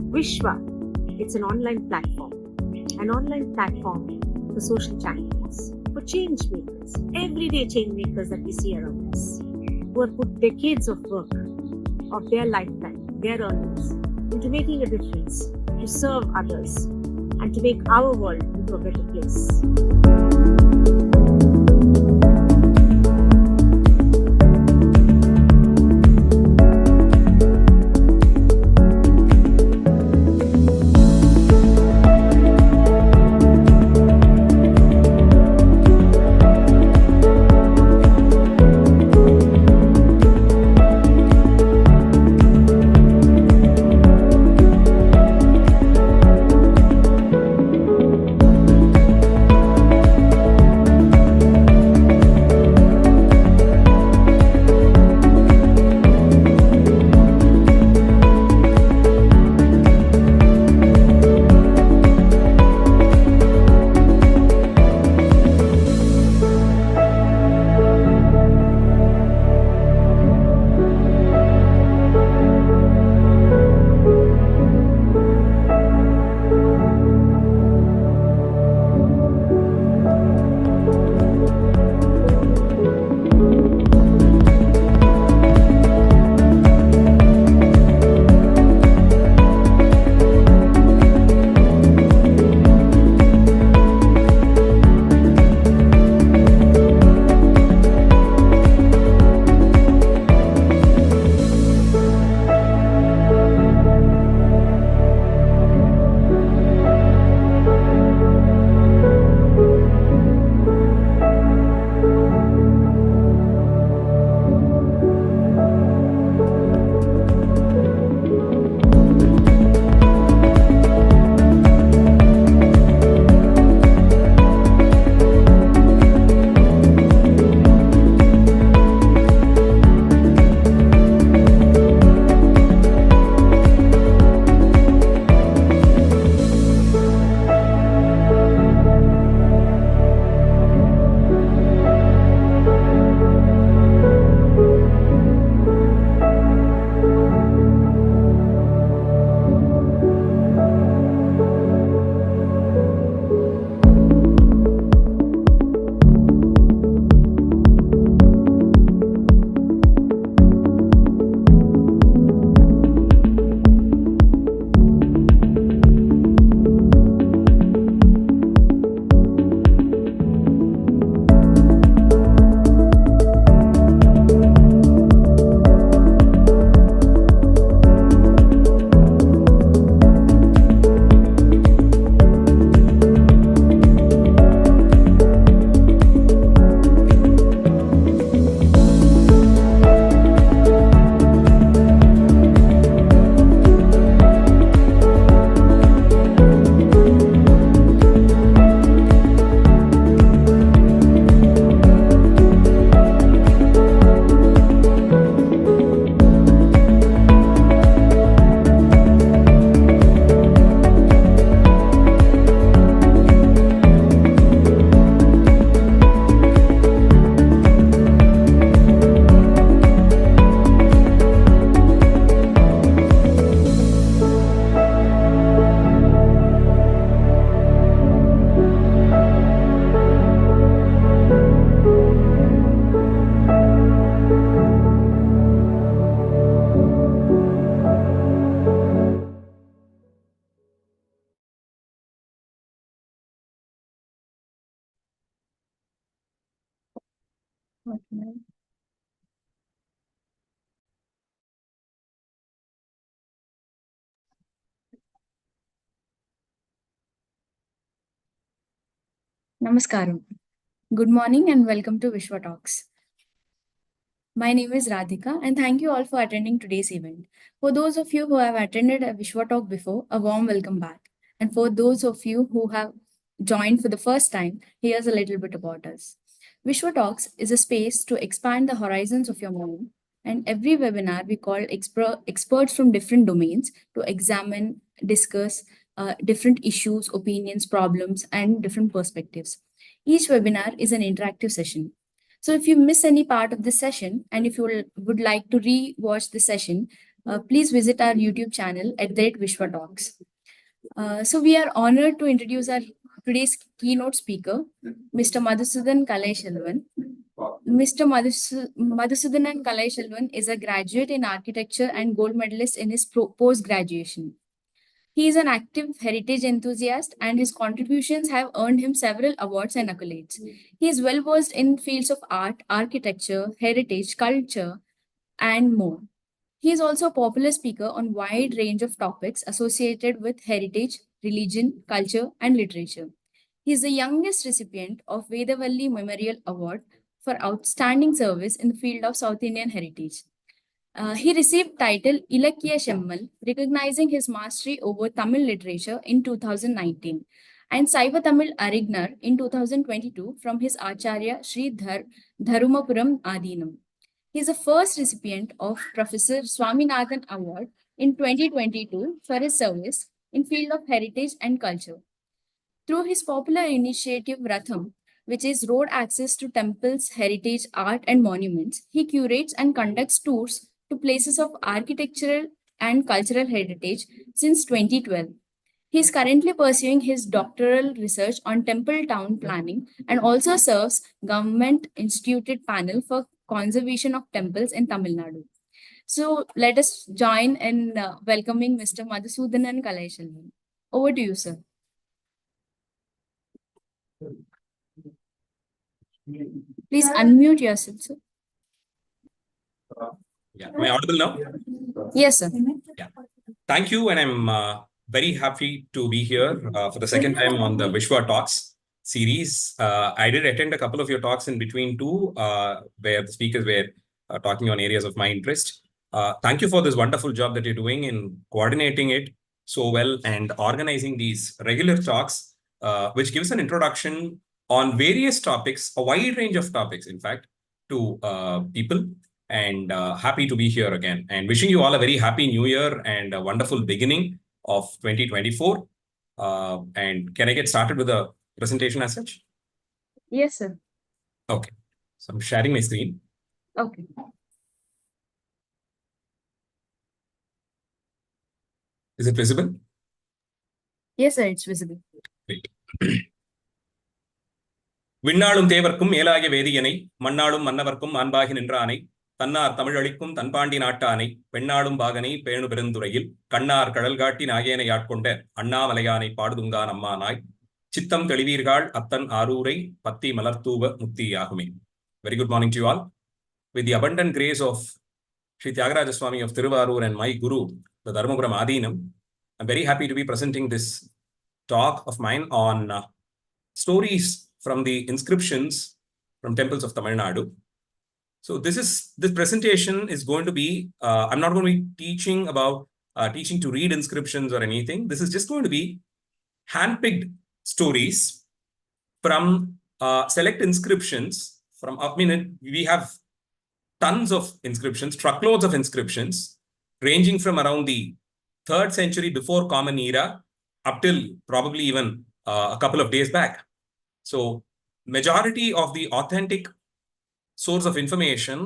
Vishwa, it's an online platform for social champions, for change makers, everyday change makers that we see around us, who have put decades of work, of their lifetime, their earnings, into making a difference, to serve others, and to make our world into a better place. Namaskaram. Good morning and welcome to WishwaTalks. My name is Radhika and thank you all for attending today's event. For those of you who have attended a WishwaTalk before, a warm welcome back. And for those of you who have joined for the first time, here's a little bit about us. WishwaTalks is a space to expand the horizons of your mind, and every webinar we call experts from different domains to examine, discuss different issues, opinions, problems, and different perspectives. Each webinar is an interactive session. So if you miss any part of the session and if you would like to re-watch the session, please visit our YouTube channel at WishwaTalks. So we are honored to introduce our today's keynote speaker, Mr. Madhusudan Kalaishelvan. Mr. Madhusudanan Kalaishelvan is a graduate in architecture and gold medalist in his post-graduation. He is an active heritage enthusiast, and his contributions have earned him several awards and accolades. He is well versed in fields of art, architecture, heritage, culture, and more. He is also a popular speaker on a wide range of topics associated with heritage, religion, culture, and literature. He is the youngest recipient of Vedavalli Memorial Award for outstanding service in the field of South Indian heritage. He received title Ilakya Shemmal, recognizing his mastery over Tamil literature in 2019, and Saiva Tamil Arignar in 2022 from his Acharya Sri Dharumapuram Adinam. He is the first recipient of Professor Swaminathan Award in 2022 for his service in field of heritage and culture. Through his popular initiative Ratham, which is road access to temples, heritage, art, and monuments, he curates and conducts tours to places of architectural and cultural heritage since 2012. He is currently pursuing his doctoral research on temple town planning and also serves government instituted panel for conservation of temples in Tamil Nadu. So let us join in welcoming Mr. Madhusudanan Kalaishelvan. Over to you, sir. Please unmute yourself, sir. Yeah. Am I audible now? Yes, sir. Yeah. Thank you, and I'm very happy to be here for the second time on the WishwaTalks series. I did attend a couple of your talks in between too, where the speakers were talking on areas of my interest. Thank you for this wonderful job that you're doing in coordinating it so well and organizing these regular talks, which gives an introduction on various topics, a wide range of topics, in fact, to people. And happy to be here again. And wishing you all a very happy new year and a wonderful beginning of 2024. And can I get started with a presentation as such? Yes, sir. Okay. So I'm sharing my screen. Okay. Is it visible? Yes, sir, it's visible. Great. விண்ணாளும் தேவர்க்கும் மேலாகிய வேதியனை மண்ணாளும் மன்னவர்க்கும் அன்பாகி நின்றானை தன்னார் தமிழளிக்கும் தன்பாண்டி நாட்டானை பெண்ணாளும் பாகனை பேணு பெருந்துறையில் கண்ணார் கடல் காட்டி நாயேனை ஆட்கொண்ட அண்ணாமலையானை பாடுதுங்கான் அம்மானாய் சித்தம் தெளிவீர்கள் அத்தன் ஆரூரை பத்தி மலர்த்தூவ முத்தியாகுமே. Very good morning to you all. With the abundant grace of Sri Tyagaraja Swami of Thiruvarur and my Guru, the Dharumapuram Adinam, I'm very happy to be presenting this talk of mine on stories from the inscriptions from temples of Tamil Nadu. So this presentation is going to be, I'm not going to be teaching about teaching to read inscriptions or anything. This is just going to be handpicked stories from select inscriptions from, I mean, we have tons of inscriptions, truckloads of inscriptions, ranging from around the 3rd century before Common Era up till probably even a couple of days back. So majority of the authentic source of information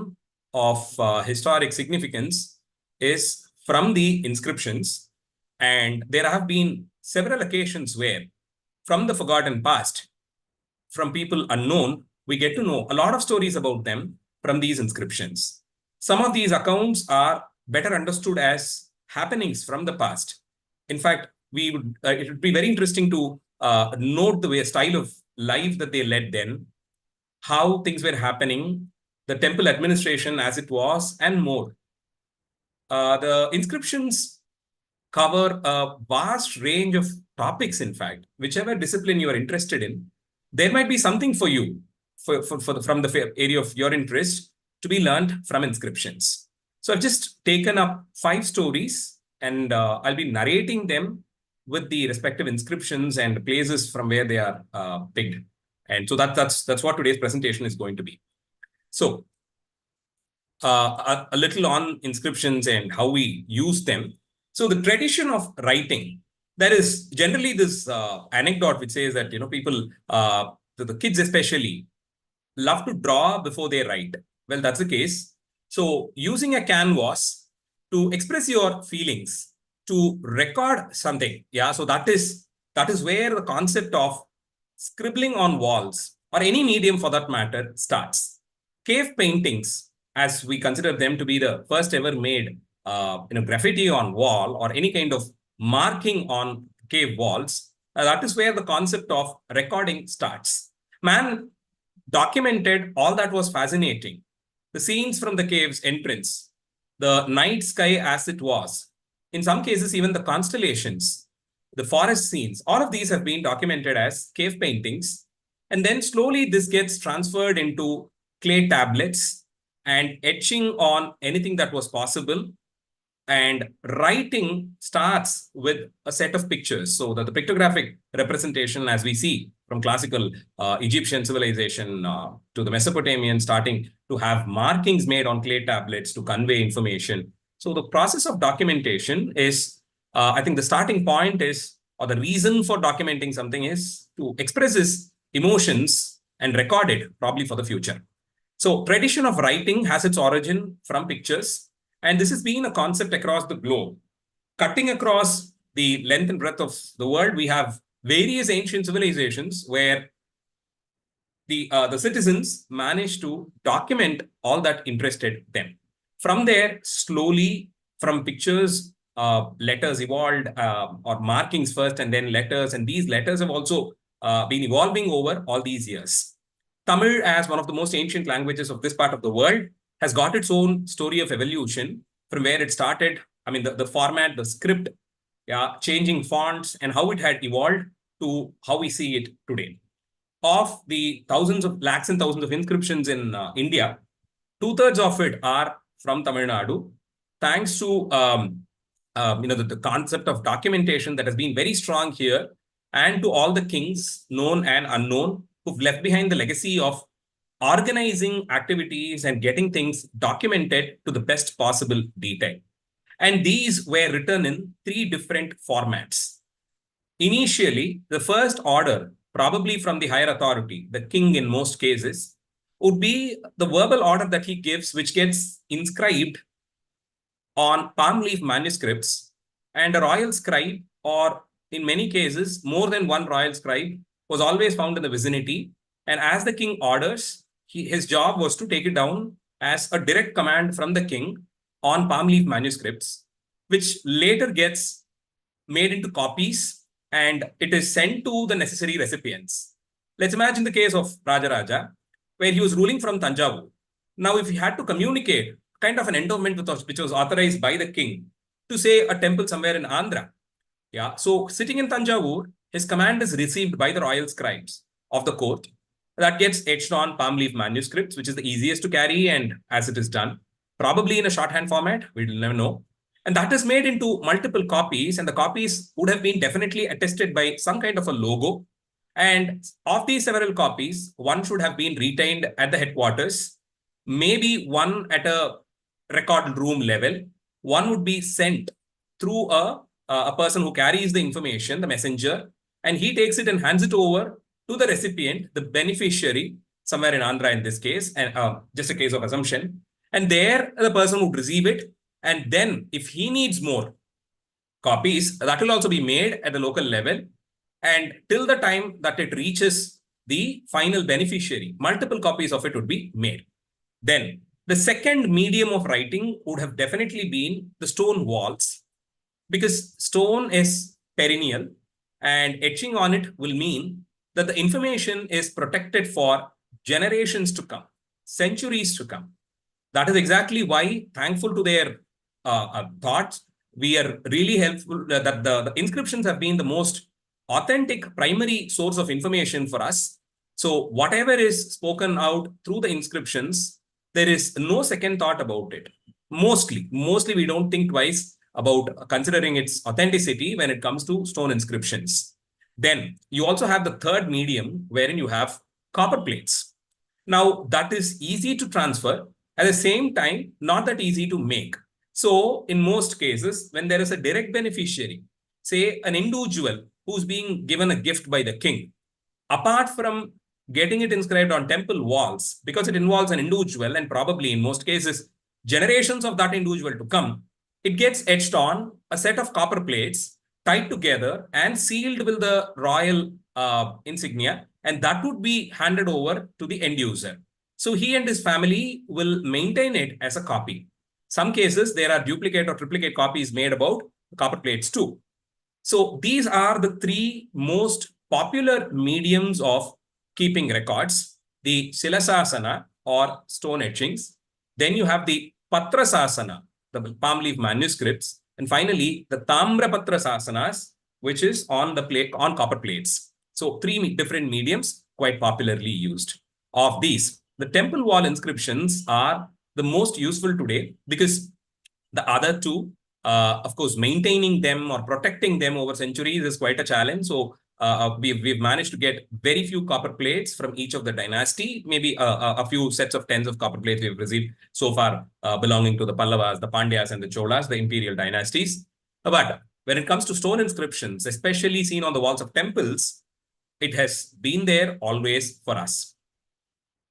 of historic significance is from the inscriptions. And there have been several occasions where, from the forgotten past, from people unknown, we get to know a lot of stories about them from these inscriptions. Some of these accounts are better understood as happenings from the past. In fact, it would be very interesting to note the style of life that they led then, how things were happening, the temple administration as it was, and more. The inscriptions cover a vast range of topics, in fact. Whichever discipline you are interested in, there might be something for you from the area of your interest to be learned from inscriptions. So I've just taken up 5 stories and I'll be narrating them with the respective inscriptions and places from where they are picked. And so that's what today's presentation is going to be. So a little on inscriptions and how we use them. So the tradition of writing, there is generally this anecdote which says that, people, the kids especially, love to draw before they write. Well, that's the case. So using a canvas to express your feelings, to record something. Yeah, so that is where the concept of scribbling on walls or any medium for that matter starts. Cave paintings, as we consider them to be the first ever made graffiti on wall or any kind of marking on cave walls, that is where the concept of recording starts. Man documented all that was fascinating. The scenes from the cave's entrance, the night sky as it was, in some cases, even the constellations, the forest scenes, all of these have been documented as cave paintings. And then slowly this gets transferred into clay tablets and etching on anything that was possible. And writing starts with a set of pictures. So that the pictographic representation, as we see from classical Egyptian civilization to the Mesopotamian, starting to have markings made on clay tablets to convey information. So the process of documentation is, I think the starting point is, or the reason for documenting something is to express its emotions and record it probably for the future. So tradition of writing has its origin from pictures. And this has been a concept across the globe. Cutting across the length and breadth of the world, we have various ancient civilizations where the citizens managed to document all that interested them. From there, slowly, from pictures, letters evolved, or markings first and then letters. And these letters have also been evolving over all these years. Tamil, as one of the most ancient languages of this part of the world, has got its own story of evolution from where it started. I mean, the format, the script, changing fonts, and how it had evolved to how we see it today. Of the thousands of lakhs and thousands of inscriptions in India, 2/3 of it are from Tamil Nadu, thanks to the concept of documentation that has been very strong here, and to all the kings, known and unknown, who've left behind the legacy of organizing activities and getting things documented to the best possible detail. And these were written in 3 different formats. Initially, the first order, probably from the higher authority, the king in most cases, would be the verbal order that he gives, which gets inscribed on palm leaf manuscripts, and a royal scribe, or in many cases, more than one royal scribe, was always found in the vicinity. And as the king orders, his job was to take it down as a direct command from the king on palm leaf manuscripts, which later gets made into copies and it is sent to the necessary recipients. Let's imagine the case of Rajaraja, where he was ruling from Tanjavur. Now, if he had to communicate kind of an endowment which was authorized by the king to, say, a temple somewhere in Andhra, so sitting in Tanjavur, his command is received by the royal scribes of the court. That gets etched on palm leaf manuscripts, which is the easiest to carry, and as it is done, probably in a shorthand format, we will never know. And that is made into multiple copies, and the copies would have been definitely attested by some kind of a logo. And of these several copies, one should have been retained at the headquarters, maybe one at a record room level. One would be sent through a person who carries the information, the messenger, and he takes it and hands it over to the recipient, the beneficiary, somewhere in Andhra in this case, and just a case of assumption. And there, the person would receive it. And then, if he needs more copies, that will also be made at the local level. And till the time that it reaches the final beneficiary, multiple copies of it would be made. Then, the second medium of writing would have definitely been the stone walls, because stone is perennial, and etching on it will mean that the information is protected for generations to come, centuries to come. That is exactly why, thankful to their thoughts, we are really helpful that the inscriptions have been the most authentic primary source of information for us. So whatever is spoken out through the inscriptions, there is no second thought about it. Mostly we don't think twice about considering its authenticity when it comes to stone inscriptions. Then you also have the third medium, wherein you have copper plates. Now, that is easy to transfer, at the same time, not that easy to make. So in most cases, when there is a direct beneficiary, say an individual who's being given a gift by the king, apart from getting it inscribed on temple walls, because it involves an individual and probably in most cases, generations of that individual to come, it gets etched on a set of copper plates tied together and sealed with the royal insignia, and that would be handed over to the end user. So he and his family will maintain it as a copy. Some cases, there are duplicate or triplicate copies made about copper plates too. So these are the three most popular mediums of keeping records: the Silasasana or stone etchings. Then you have the Patrasasana, the palm leaf manuscripts. And finally, the Tamrapatra Sasanas, which is on the plate, on copper plates. So three different mediums quite popularly used. Of these, the temple wall inscriptions are the most useful today because the other two, of course, maintaining them or protecting them over centuries is quite a challenge. So we've managed to get very few copper plates from each of the dynasty, maybe a few sets of tens of copper plates we've received so far, belonging to the Pallavas, the Pandyas, and the Cholas, the imperial dynasties. But when it comes to stone inscriptions, especially seen on the walls of temples, it has been there always for us.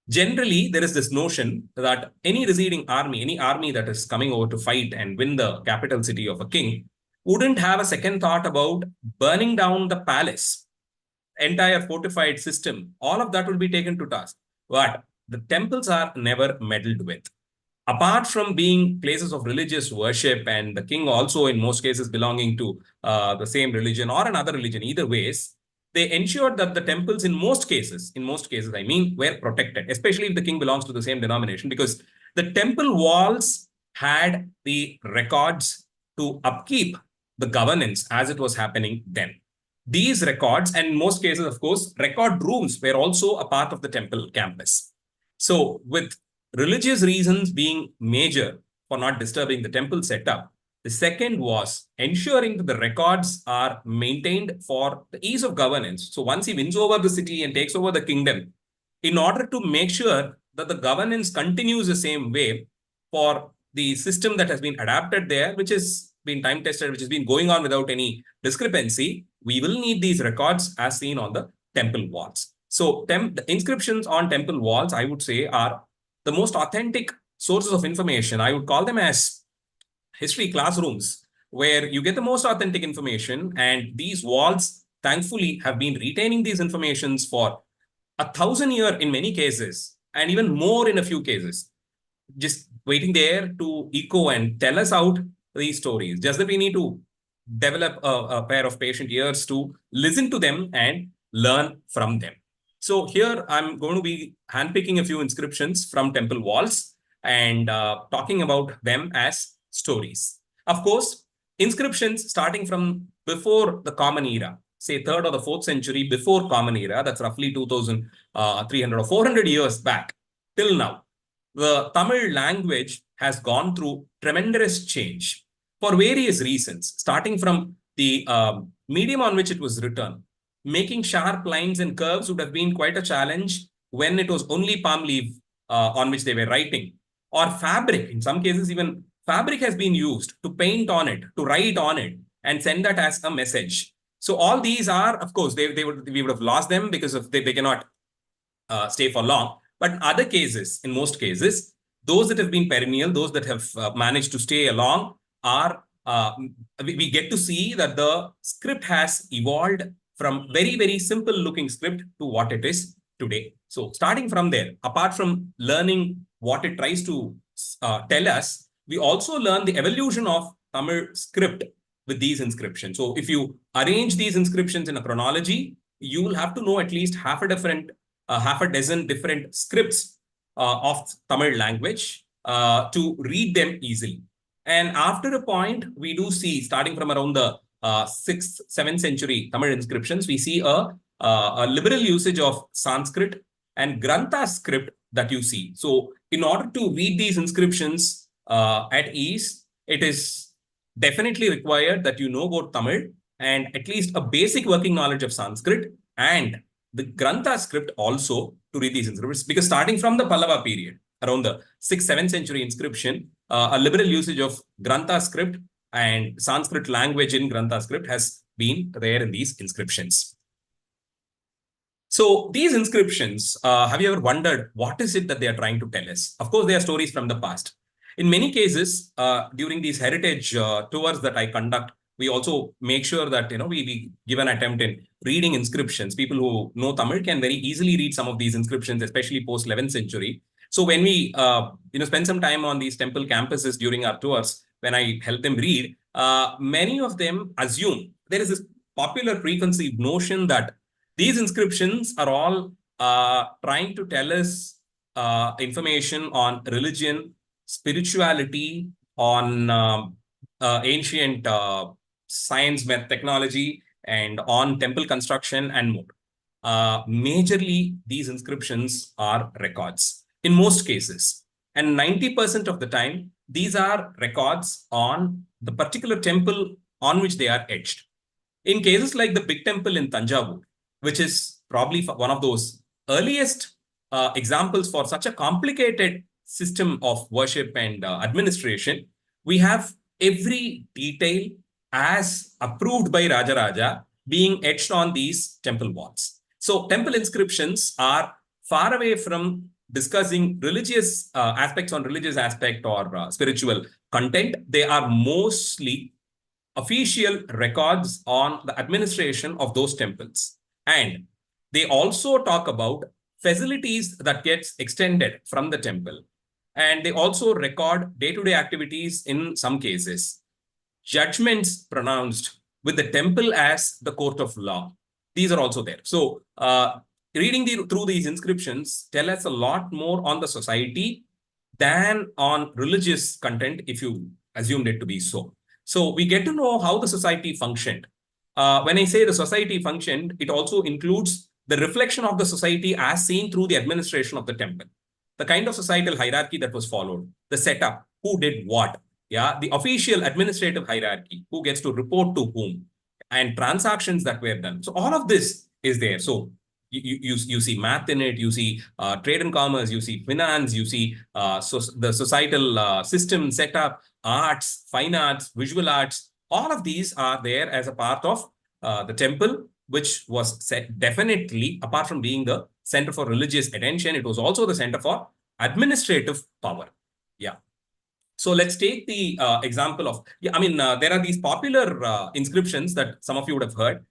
Generally, there is this notion that any receding army, any army that is coming over to fight and win the capital city of a king, wouldn't have a second thought about burning down the palace, entire fortified system. All of that will be taken to task. But the temples are never meddled with. Apart from being places of religious worship, and the king also in most cases belonging to the same religion or another religion, either ways, they ensured that the temples in most cases, I mean, were protected, especially if the king belongs to the same denomination, because the temple walls had the records to upkeep the governance as it was happening then. These records, and in most cases, of course, record rooms were also a part of the temple campus. So with religious reasons being major for not disturbing the temple setup, the second was ensuring that the records are maintained for the ease of governance. So once he wins over the city and takes over the kingdom, in order to make sure that the governance continues the same way for the system that has been adapted there, which has been time tested, which has been going on without any discrepancy, we will need these records as seen on the temple walls. So the inscriptions on temple walls, I would say, are the most authentic sources of information. I would call them as history classrooms, where you get the most authentic information, and these walls thankfully have been retaining these informations for 1,000 years in many cases, and even more in a few cases, just waiting there to echo and tell us out these stories. Just that we need to develop a pair of patient ears to listen to them and learn from them. So here I'm going to be handpicking a few inscriptions from temple walls and talking about them as stories. Of course, inscriptions starting from before the Common Era, say 3rd or the 4th century before Common Era, that's roughly 2,300 or 400 years back till now, the Tamil language has gone through tremendous change for various reasons, starting from the medium on which it was written. Making sharp lines and curves would have been quite a challenge when it was only palm leaf on which they were writing, or fabric. In some cases, even fabric has been used to paint on it, to write on it, and send that as a message. So all these are, of course, we would have lost them because of they cannot stay for long. But in other cases, in most cases, those that have been perennial, those that have managed to stay along, are we get to see that the script has evolved from very, very simple looking script to what it is today. So starting from there, apart from learning what it tries to tell us, we also learn the evolution of Tamil script with these inscriptions. So if you arrange these inscriptions in a chronology, you will have to know at least half a dozen different scripts of Tamil language to read them easily. And after a point, we do see, starting from around the 6th, 7th century Tamil inscriptions, we see a liberal usage of Sanskrit and Grantha script that you see. So in order to read these inscriptions at ease, it is definitely required that you know about Tamil and at least a basic working knowledge of Sanskrit and the Grantha script also to read these inscriptions. Because starting from the Pallava period, around the 6th, 7th century inscription, a liberal usage of Grantha script and Sanskrit language in Grantha script has been there in these inscriptions. So these inscriptions, have you ever wondered what is it that they are trying to tell us? Of course, they are stories from the past. In many cases, during these heritage tours that I conduct, we also make sure that we give an attempt in reading inscriptions. People who know Tamil can very easily read some of these inscriptions, especially post 11th century. So when we spend some time on these temple campuses during our tours, when I help them read, many of them assume there is this popular preconceived notion that these inscriptions are all trying to tell us information on religion, spirituality, on ancient science, technology, and on temple construction and more. Majorly, these inscriptions are records in most cases. And 90% of the time, these are records on the particular temple on which they are etched. In cases like the big temple in Tanjavur, which is probably one of those earliest examples for such a complicated system of worship and administration, we have every detail as approved by Rajaraja being etched on these temple walls. So temple inscriptions are far away from discussing religious aspects on religious aspect or spiritual content. They are mostly official records on the administration of those temples. And they also talk about facilities that gets extended from the temple. And they also record day-to-day activities in some cases. Judgments pronounced with the temple as the court of law. These are also there. So reading through these inscriptions tell us a lot more on the society than on religious content, if you assumed it to be so. So we get to know how the society functioned. When I say the society functioned, it also includes the reflection of the society as seen through the administration of the temple. The kind of societal hierarchy that was followed, the setup, who did what, the official administrative hierarchy, who gets to report to whom, and transactions that were done. So all of this is there. So you see math in it, you see trade and commerce, you see finance, you see the societal system setup, arts, fine arts, visual arts. All of these are there as a part of the temple, which was definitely, apart from being the center for religious attention, it was also the center for administrative power. Yeah. So let's take the example of, there are these popular inscriptions that some of you would have heard.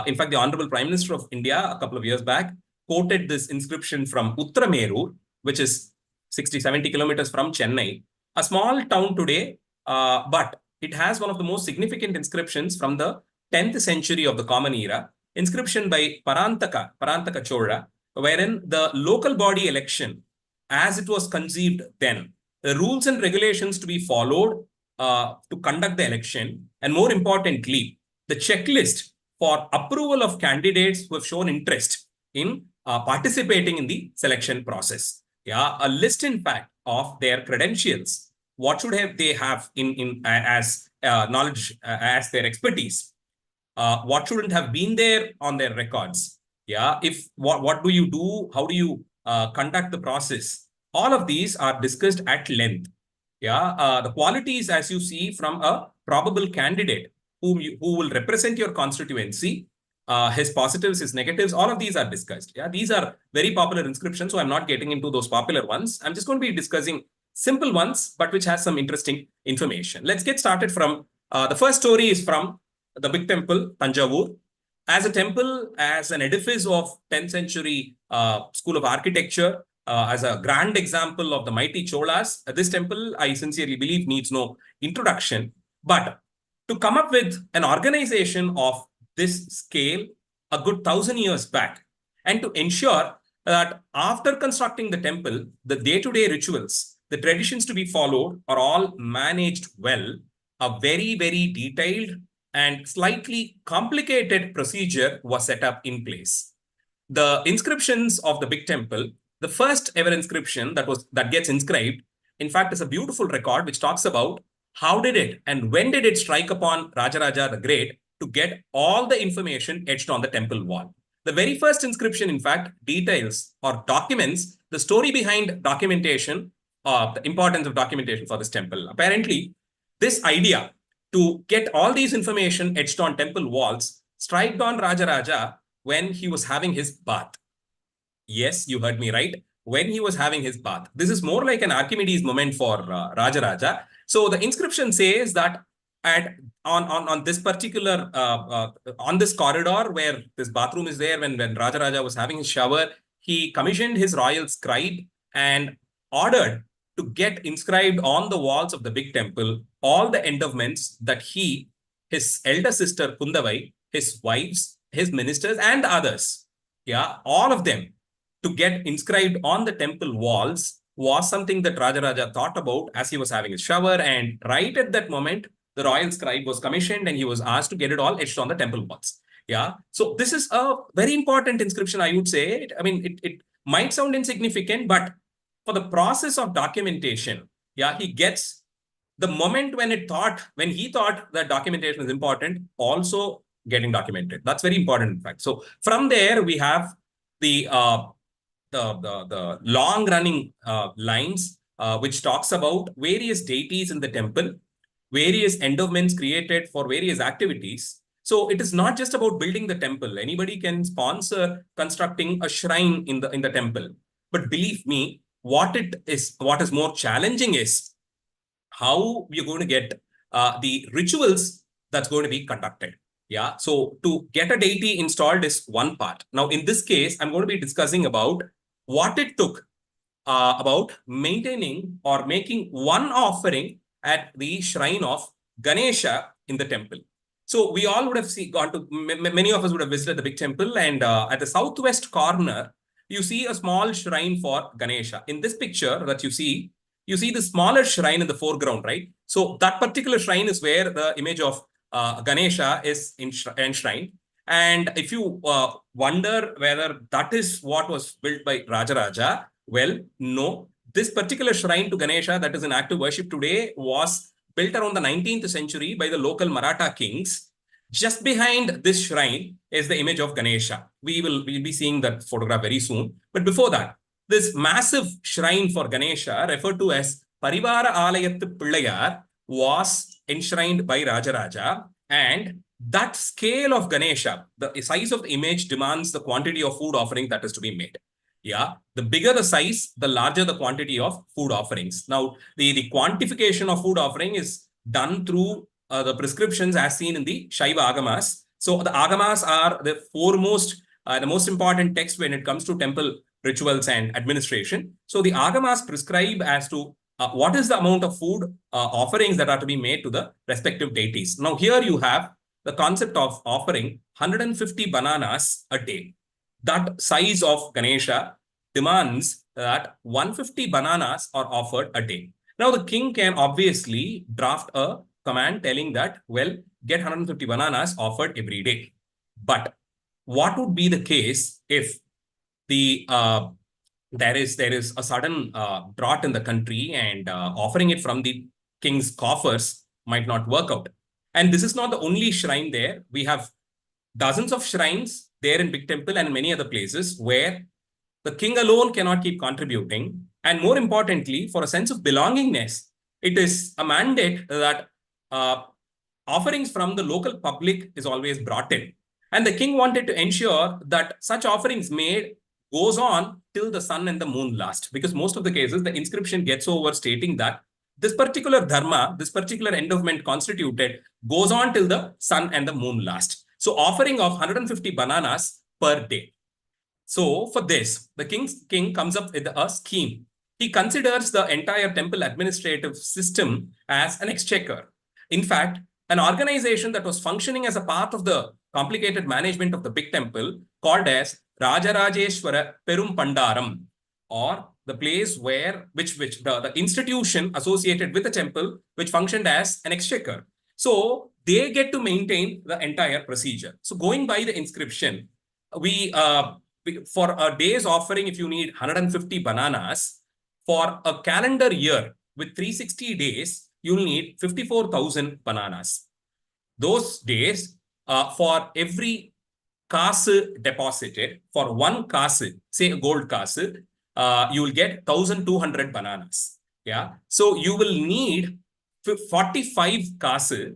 In fact, the Honorable Prime Minister of India a couple of years back quoted this inscription from Uttaramerur, which is 60-70 kilometers from Chennai, a small town today, but it has one of the most significant inscriptions from the 10th century of the Common Era, inscription by Parantaka Chola, wherein the local body election, as it was conceived then, the rules and regulations to be followed to conduct the election, and more importantly, the checklist for approval of candidates who have shown interest in participating in the selection process. Yeah, a list, in fact, of their credentials. What should they have as knowledge, as their expertise? What shouldn't have been there on their records? Yeah, what do you do? How do you conduct the process? All of these are discussed at length. Yeah, the qualities, as you see, from a probable candidate who will represent your constituency, his positives, his negatives, all of these are discussed. Yeah, these are very popular inscriptions, so I'm not getting into those popular ones. I'm just going to be discussing simple ones, but which has some interesting information. Let's get started from the first story is from the big temple, Tanjavur. As a temple, as an edifice of 10th century school of architecture, as a grand example of the mighty Cholas, this temple, I sincerely believe, needs no introduction. But to come up with an organization of this scale a good 1,000 years back, and to ensure that after constructing the temple, the day-to-day rituals, the traditions to be followed are all managed well, a very, very detailed and slightly complicated procedure was set up in place. The inscriptions of the big temple, the first ever inscription that gets inscribed, in fact, is a beautiful record which talks about how did it and when did it strike upon Rajaraja the Great to get all the information etched on the temple wall. The very first inscription, in fact, details or documents the story behind documentation, the importance of documentation for this temple. Apparently, this idea to get all these information etched on temple walls struck on Rajaraja when he was having his bath. Yes, you heard me right. when he was having his bath. This is more like an Archimedes moment for Rajaraja. So the inscription says that on this particular on this corridor where this bathroom is there, when Rajaraja was having his shower, he commissioned his royal scribe and ordered to get inscribed on the walls of the big temple all the endowments that he, his elder sister Kundavai, his wives, his ministers, and others, all of them, to get inscribed on the temple walls was something that Rajaraja thought about as he was having his shower. And right at that moment, the royal scribe was commissioned and he was asked to get it all etched on the temple walls. So this is a very important inscription, I would say. I mean, it might sound insignificant, but for the process of documentation, he gets the moment when he thought that documentation is important, also getting documented. That's very important, in fact. So from there, we have the long-running lines, which talks about various deities in the temple, various endowments created for various activities. So it is not just about building the temple. Anybody can sponsor constructing a shrine in the temple. But believe me, what is more challenging is how we're going to get the rituals that's going to be conducted. So to get a deity installed is one part. Now, in this case, I'm going to be discussing about what it took about maintaining or making one offering at the shrine of Ganesha in the temple. So we all would have many of us would have visited the big temple, and at the southwest corner, you see a small shrine for Ganesha. In this picture that you see the smaller shrine in the foreground, right? So that particular shrine is where the image of Ganesha is enshrined. And if you wonder whether that is what was built by Rajaraja, well, no. This particular shrine to Ganesha that is in active worship today was built around the 19th century by the local Maratha kings. Just behind this shrine is the image of Ganesha. We'll be seeing that photograph very soon. But before that, this massive shrine for Ganesha, referred to as Parivara Alayattu Pillayar, was enshrined by Rajaraja. And that scale of Ganesha, the size of the image demands the quantity of food offering that is to be made. The bigger the size, the larger the quantity of food offerings. Now, the quantification of food offering is done through the prescriptions as seen in the Shaiva Agamas. So the Agamas are the foremost, the most important text when it comes to temple rituals and administration. So the Agamas prescribe as to what is the amount of food offerings that are to be made to the respective deities. Now, here you have the concept of offering 150 bananas a day. That size of Ganesha demands that 150 bananas are offered a day. Now, the king can obviously draft a command telling that, well, get 150 bananas offered every day. But what would be the case if there is a sudden drought in the country and offering it from the king's coffers might not work out? And this is not the only shrine there. We have dozens of shrines there in Big Temple and many other places where the king alone cannot keep contributing. And more importantly, for a sense of belongingness, it is a mandate that offerings from the local public is always brought in. And the king wanted to ensure that such offerings made goes on till the sun and the moon last. Because most of the cases, the inscription gets over stating that this particular dharma, this particular endowment constituted goes on till the sun and the moon last. So offering of 150 bananas per day. So for this, the king comes up with a scheme. He considers the entire temple administrative system as an exchequer. In fact, an organization that was functioning as a part of the complicated management of the big temple called as Rajarajeshwara Perum Pandaram, or the place where the institution associated with the temple which functioned as an exchequer. So they get to maintain the entire procedure. So going by the inscription, for a day's offering, if you need 150 bananas, for a calendar year with 360 days, you'll need 54,000 bananas. Those days, for every kasu deposited, for one kasu, say a gold kasu, you will get 1,200 bananas. So you will need 45 kasu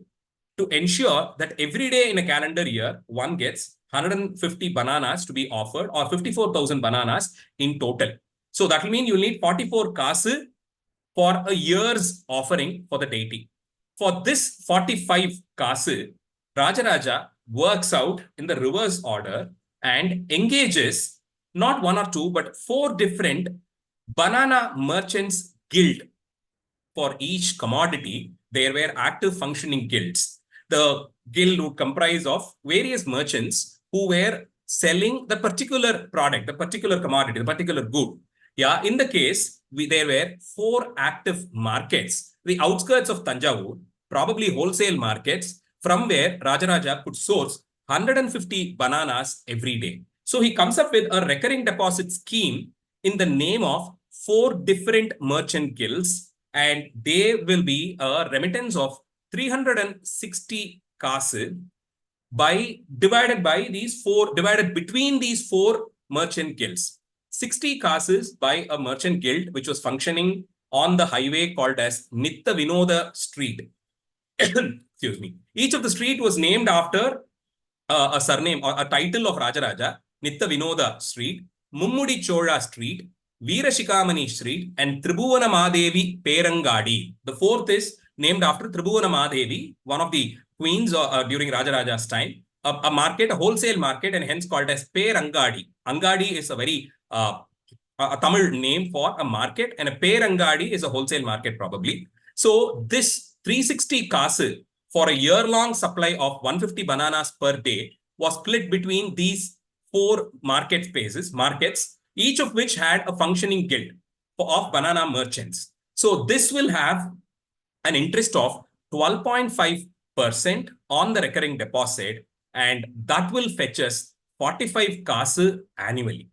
to ensure that every day in a calendar year, one gets 150 bananas to be offered, or 54,000 bananas in total. So that will mean you'll need 44 kasu for a year's offering for the deity. For this 45 kasu, Rajaraja works out in the reverse order and engages not one or two, but 4 different banana merchants guild. For each commodity, there were active functioning guilds. The guild would comprise of various merchants who were selling the particular product, the particular commodity, the particular good. Yeah, in the case, there were 4 active markets, the outskirts of Tanjavur, probably wholesale markets, from where Rajaraja could source 150 bananas every day. So he comes up with a recurring deposit scheme in the name of 4 different merchant guilds, and they will be a remittance of 360 kasu divided between these 4 merchant guilds. 60 kasus by a merchant guild which was functioning on the highway called as Nitta Vinoda Street. Excuse me. Each of the street was named after a surname or a title of Rajaraja. Nitta Vinoda Street, Mummudi Chola Street, Veerashikamani Street, and Tribhuvana Mahadevi Perangadi. The 4th is named after Tribhuvana Mahadevi, one of the queens during Rajaraja's time. A market, a wholesale market, and hence called as Perangadi. Angadi is a very a Tamil name for a market, and a Perangadi is a wholesale market probably. So this 360 kasu for a year-long supply of 150 bananas per day was split between these 4 markets, each of which had a functioning guild of banana merchants. So this will have an interest of 12.5% on the recurring deposit, and that will fetch us 45 kasu annually.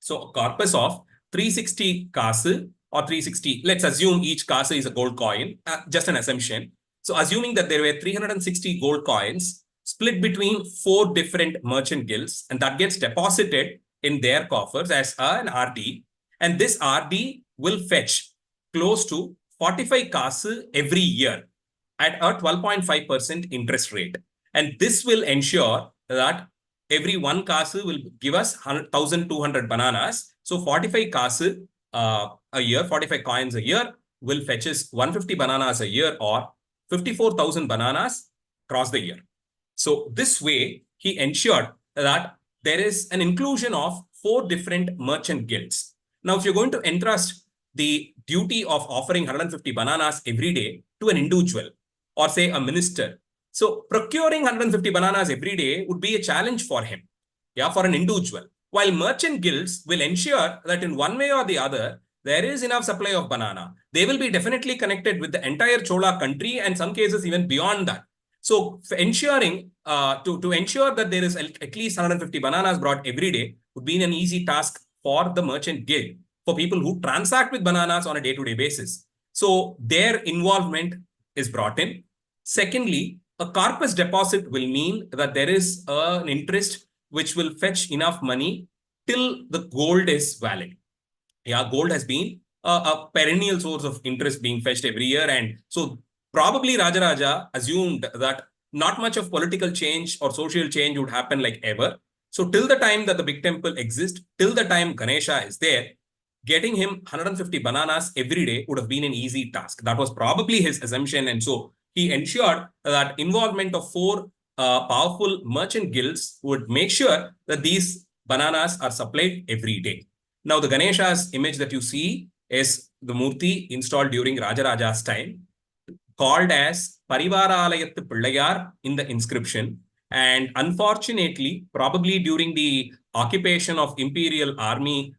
So a corpus of 360 kasu or 360, let's assume each kasu is a gold coin, just an assumption. So assuming that there were 360 gold coins split between 4 different merchant guilds, and that gets deposited in their coffers as an RD, and this RD will fetch close to 45 kasu every year at a 12.5% interest rate. And this will ensure that every 1 kasu will give us 1,200 bananas. So 45 kasu a year, 45 coins a year will fetch us 150 bananas a year, or 54,000 bananas across the year. So this way, he ensured that there is an inclusion of 4 different merchant guilds. Now, if you're going to entrust the duty of offering 150 bananas every day to an individual, or say a minister, so procuring 150 bananas every day would be a challenge for him, for an individual. While merchant guilds will ensure that in one way or the other, there is enough supply of banana. They will be definitely connected with the entire Chola country, and some cases even beyond that. So ensuring to ensure that there is at least 150 bananas brought every day would be an easy task for the merchant guild, for people who transact with bananas on a day-to-day basis. So their involvement is brought in. Secondly, a corpus deposit will mean that there is an interest which will fetch enough money till the gold is valid. Gold has been a perennial source of interest being fetched every year. And so probably Rajaraja assumed that not much of political change or social change would happen like ever. So till the time that the big temple exists, till the time Ganesha is there, getting him 150 bananas every day would have been an easy task. That was probably his assumption. And so he ensured that involvement of 4 powerful merchant guilds would make sure that these bananas are supplied every day. Now, the Ganesha's image that you see is the Murti installed during Rajaraja's time, called as Parivaraalayattu Pillayar in the inscription. And unfortunately, probably during the occupation of imperial army,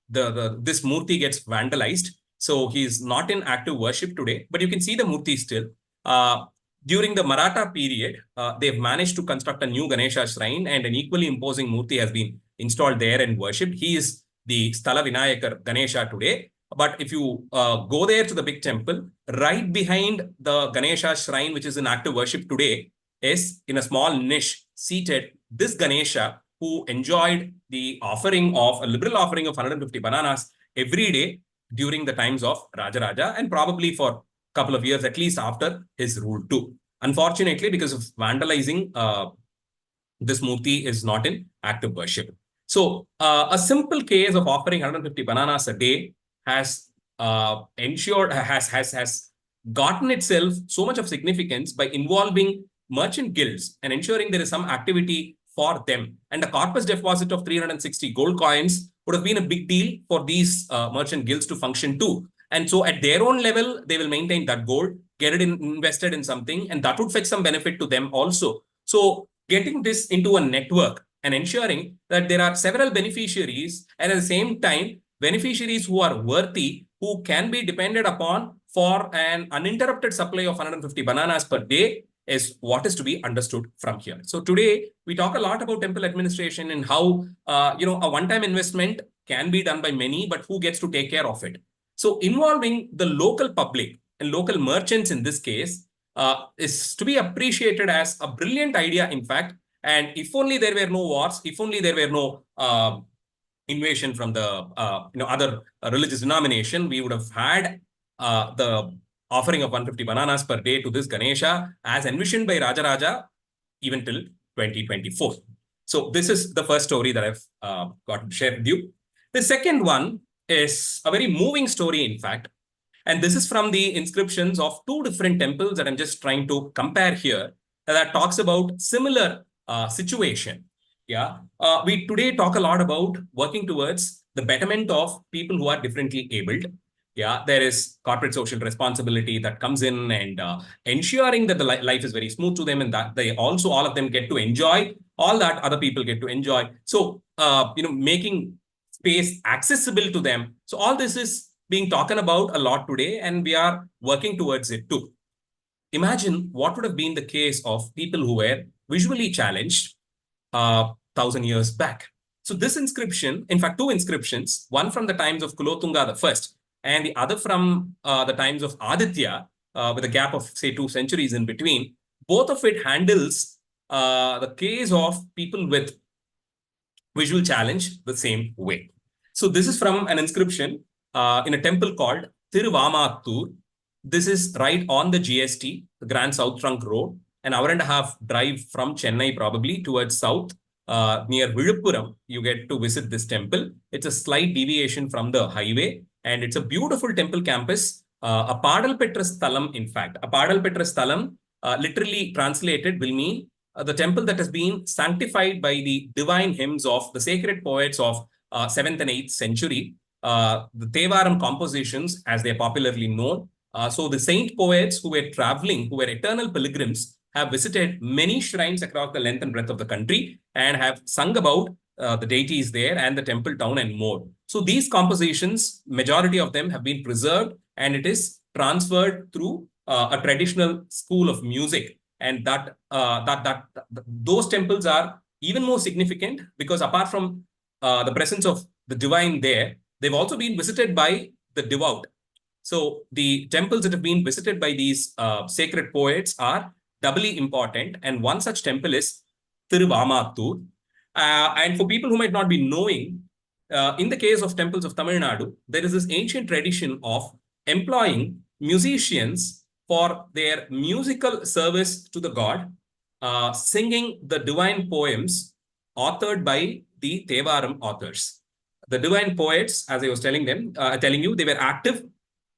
this Murti gets vandalized. So he is not in active worship today, but you can see the Murti still. During the Maratha period, they've managed to construct a new Ganesha shrine, and an equally imposing Murti has been installed there and worshipped. He is the Sthala Vinayakar Ganesha today. But if you go there to the big temple, right behind the Ganesha shrine, which is in active worship today, is in a small niche seated this Ganesha, who enjoyed the offering of a liberal offering of 150 bananas every day during the times of Rajaraja, and probably for a couple of years at least after his rule too. Unfortunately, because of vandalizing, this Murti is not in active worship. So a simple case of offering 150 bananas a day has has gotten itself so much of significance by involving merchant guilds and ensuring there is some activity for them. And a corpus deposit of 360 gold coins would have been a big deal for these merchant guilds to function too. And so at their own level, they will maintain that gold, get it invested in something, and that would fetch some benefit to them also. So getting this into a network and ensuring that there are several beneficiaries, and at the same time, beneficiaries who are worthy, who can be depended upon for an uninterrupted supply of 150 bananas per day is what is to be understood from here. So today, we talk a lot about temple administration and how a one-time investment can be done by many, but who gets to take care of it? So involving the local public and local merchants in this case is to be appreciated as a brilliant idea, in fact. And if only there were no wars, if only there were no invasion from the other religious denomination, we would have had the offering of 150 bananas per day to this Ganesha as envisioned by Rajaraja even till 2024. So this is the first story that I've got to share with you. The second one is a very moving story, in fact. And this is from the inscriptions of two different temples that I'm just trying to compare here that talks about similar situation. Yeah, we today talk a lot about working towards the betterment of people who are differently abled. Yeah, there is corporate social responsibility that comes in and ensuring that the life is very smooth to them and that they also, all of them get to enjoy all that other people get to enjoy. So, making space accessible to them. So all this is being talked about a lot today, and we are working towards it too. Imagine what would have been the case of people who were visually challenged 1,000 years back. So this inscription, in fact, two inscriptions, one from the times of Kulotunga the first, and the other from the times of Aditya, with a gap of, say, 2 centuries in between, both of it handles the case of people with visual challenge the same way. So this is from an inscription in a temple called Thiruvamattur. This is right on the GST, the Grand South Trunk Road, an hour and a half drive from Chennai, probably towards south, near Viluppuram. You get to visit this temple. It's a slight deviation from the highway, and it's a beautiful temple campus. A Padal Petra Sthalam, in fact. A Padal Petra Sthalam, literally translated, will mean the temple that has been sanctified by the divine hymns of the sacred poets of 7th and 8th century, the Thevaram compositions, as they are popularly known. So the saint poets who were traveling, who were eternal pilgrims, have visited many shrines across the length and breadth of the country and have sung about the deities there and the temple town and more. So these compositions, majority of them have been preserved, and it is transferred through a traditional school of music. And those temples are even more significant because apart from the presence of the divine there, they've also been visited by the devout. So the temples that have been visited by these sacred poets are doubly important. And one such temple is Thiruvamattur. And for people who might not be knowing, in the case of temples of Tamil Nadu, there is this ancient tradition of employing musicians for their musical service to the god, singing the divine poems authored by the Thevaram authors. The divine poets, as I was telling you, they were active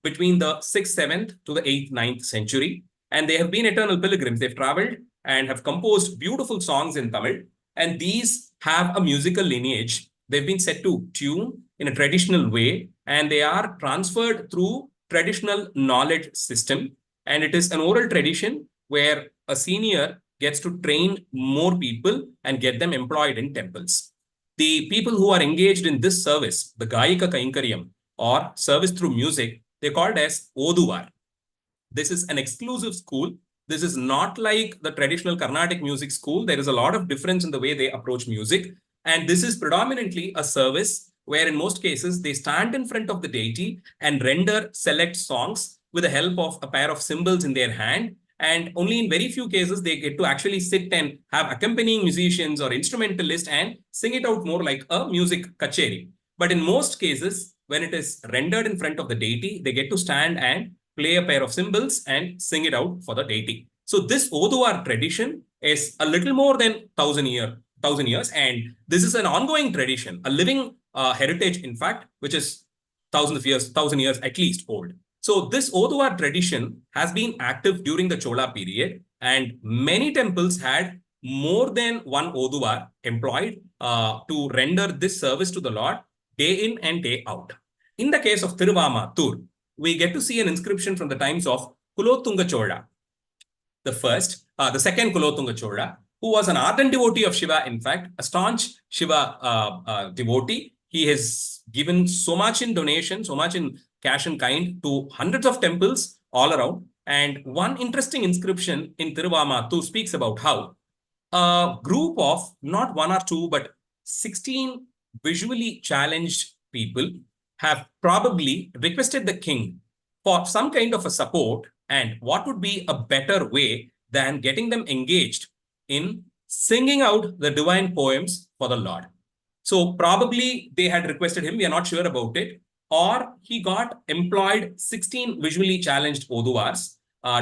between the 6th, 7th to the 8th, 9th century. And they have been eternal pilgrims. They've traveled and have composed beautiful songs in Tamil. And these have a musical lineage. They've been set to tune in a traditional way, and they are transferred through traditional knowledge system. And it is an oral tradition where a senior gets to train more people and get them employed in temples. The people who are engaged in this service, the Gayika Kainkaryam, or service through music, they're called as Oduvar. This is an exclusive school. This is not like the traditional Carnatic music school. There is a lot of difference in the way they approach music. And this is predominantly a service where in most cases, they stand in front of the deity and render select songs with the help of a pair of cymbals in their hand. And only in very few cases, they get to actually sit and have accompanying musicians or instrumentalists and sing it out more like a music kacheri. But in most cases, when it is rendered in front of the deity, they get to stand and play a pair of cymbals and sing it out for the deity. So this Oduvar tradition is a little more than 1,000 1,000 years. And this is an ongoing tradition, a living heritage, in fact, which is thousands of years, 1,000 years at least old. So this Oduar tradition has been active during the Chola period, and many temples had more than one Oduar employed to render this service to the Lord day in and day out. In the case of Thiruvamattur, we get to see an inscription from the times of Kulothunga Chola, the second Kulothunga Chola, who was an ardent devotee of Shiva, in fact, a staunch Shiva devotee. He has given so much in donation, so much in cash and kind to hundreds of temples all around. And one interesting inscription in Thiruvamattur speaks about how a group of not one or two, but 16 visually challenged people have probably requested the king for some kind of a support. And what would be a better way than getting them engaged in singing out the divine poems for the Lord? So probably they had requested him, we are not sure about it, or he got employed 16 visually challenged Oduars,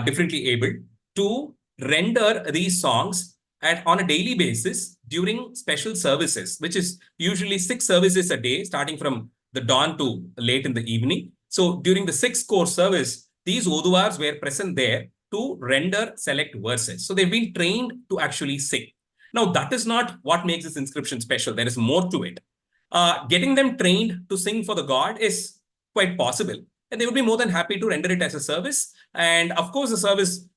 differently abled, to render these songs on a daily basis during special services, which is usually 6 services a day, starting from the dawn to late in the evening. So during the 6-core service, these Oduars were present there to render select verses. So they've been trained to actually sing. Now, that is not what makes this inscription special. There is more to it. Getting them trained to sing for the god is quite possible. And they would be more than happy to render it as a service. And of course, the service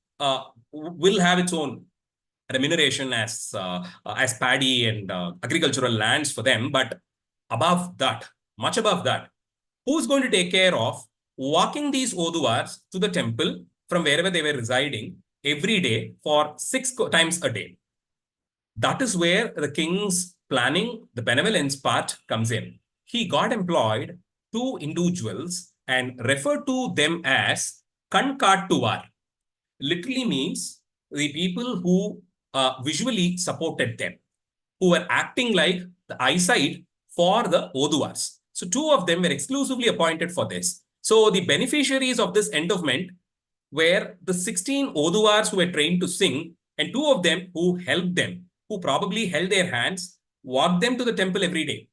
will have its own remuneration as paddy and agricultural lands for them. But above that, much above that, who's going to take care of walking these Oduars to the temple from wherever they were residing every day for 6 times a day? That is where the king's planning, the benevolence part comes in. He got employed 2 individuals and referred to them as Kankattuvar. Literally means the people who visually supported them, who were acting like the eyesight for the Oduars. So 2 of them were exclusively appointed for this. So the beneficiaries of this endowment were the 16 Oduars who were trained to sing, and 2 of them who helped them, who probably held their hands, walked them to the temple every day,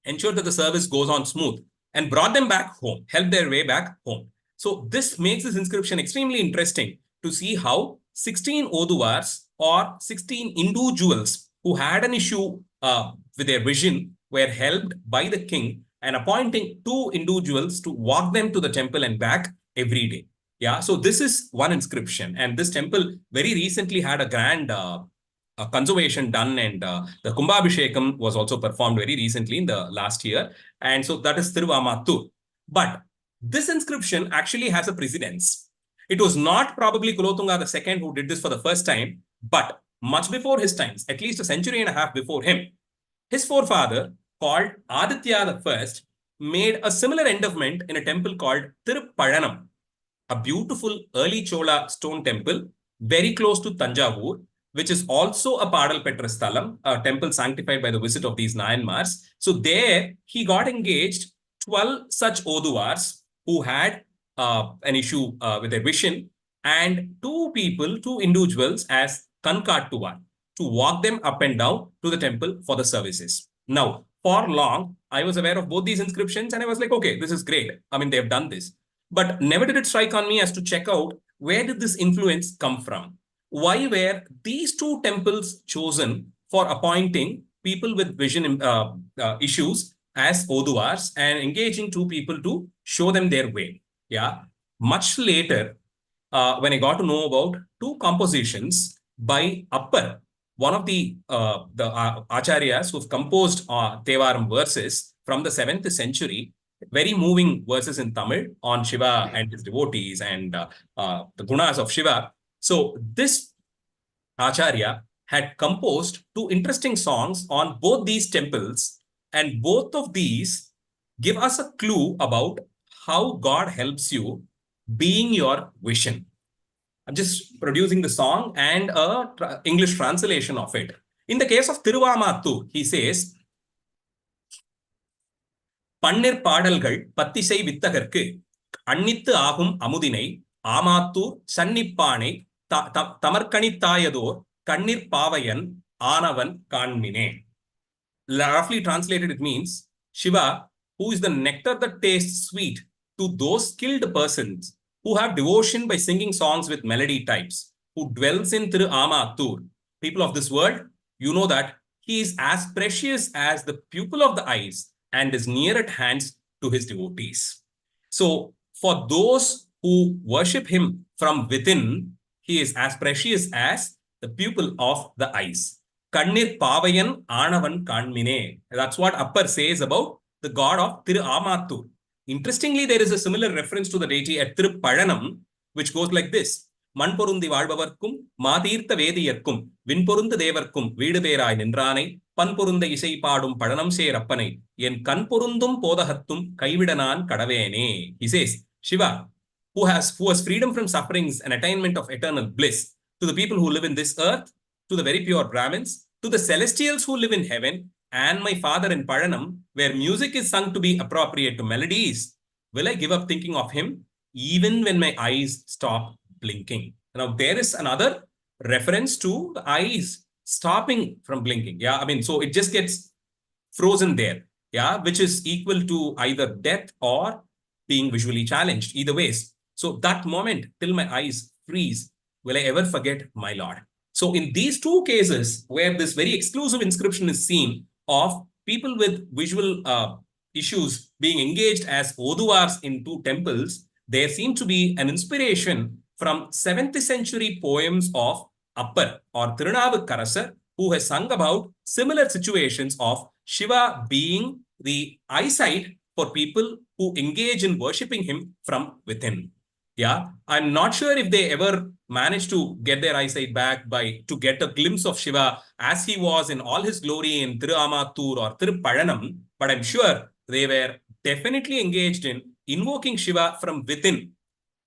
ensured that the service goes on smooth, and brought them back home, helped their way back home. So this makes this inscription extremely interesting to see how 16 Oduars or 16 individuals who had an issue with their vision were helped by the king and appointing 2 individuals to walk them to the temple and back every day. Yeah, so this is one inscription, and this temple very recently had a grand conservation done, and the Kumbhabhishekam was also performed very recently in the last year. And so that is Thiruvamattur. But this inscription actually has a precedence. It was not probably Kulothunga II who did this for the first time, but much before his times, at least a century and a half before him, his forefather, called Aditya I, made a similar endowment in a temple called Tiruppalanam, a beautiful early Chola stone temple very close to Tanjavur, which is also a Padal Petrasthalam, a temple sanctified by the visit of these Nayanmars. So there he got engaged 12 such Oduars who had an issue with their vision, and 2 individuals as Kankattuvar to walk them up and down to the temple for the services. Now, for long, I was aware of both these inscriptions and I was like, okay, this is great. I mean, they've done this. But never did it strike on me as to check out where did this influence come from? Why were these 2 temples chosen for appointing people with vision issues as Oduars and engaging 2 people to show them their way? Yeah. Much later, when I got to know about 2 compositions by Appar, one of the acharyas who've composed Tevaram verses from the 7th century, very moving verses in Tamil on Shiva and his devotees and the gunas of Shiva. So this acharya had composed 2 interesting songs on both these temples, and both of these give us a clue about how God helps you being your vision. I'm just producing the song and a English translation of it. In the case of Thiruvamattur, he says, Pannir பாடல்கள் பத்திசை வித்தகர்க்கு அன்னித்து ஆகும் அமுதினை ஆமாத்தூர் சன்னிப்பானை தமர்கணித்தாயதோர் கண்ணீர் பாவையன் Anavan Kanmine. Roughly translated, it means Shiva, who is the nectar that tastes sweet to those skilled persons who have devotion by singing songs with melody types, who dwells in Thiru Amattur. People of this world, you know that he is as precious as the pupil of the eyes and is near at hands to his devotees. So, for those who worship him from within, he is as precious as the pupil of the eyes. Kannir Pavayan Anavan Kanmine. That's what Appar says about the god of Thiru Amattur. Interestingly, there is a similar reference to the deity at Thirupalanam, which goes like this. மண்பொருந்தி வாழ்பவர்க்கும் மாதீர்த்த வேதியர்க்கும் விண்பொருந்த தேவர்க்கும் வீடு பேராய் நின்றானை பண்பொருந்த இசை பாடும் பழனம் சேரப்பனை என் கண் பொருந்தும் போதகத்தும் கைவிடனான் கடவேனே. He says, Shiva, who has freedom from sufferings and attainment of eternal bliss, to the people who live in this earth, to the very pure Brahmins, to the celestials who live in heaven, and my father in Paranam, where music is sung to be appropriate to melodies, will I give up thinking of him even when my eyes stop blinking? Now, there is another reference to the eyes stopping from blinking. Yeah, I mean, so it just gets frozen there. Yeah, which is equal to either death or being visually challenged, either ways. So that moment till my eyes freeze, will I ever forget my Lord? So in these two cases, where this very exclusive inscription is seen of people with visual issues being engaged as Oduvars in two temples, there seems to be an inspiration from 7th century poems of Appar or Tirunavukkarasar, who has sung about similar situations of Shiva being the eyesight for people who engage in worshipping him from within. Yeah, I'm not sure if they ever managed to get their eyesight back to get a glimpse of Shiva as he was in all his glory in Thiruamattur or Thirupalanam, but I'm sure they were definitely engaged in invoking Shiva from within.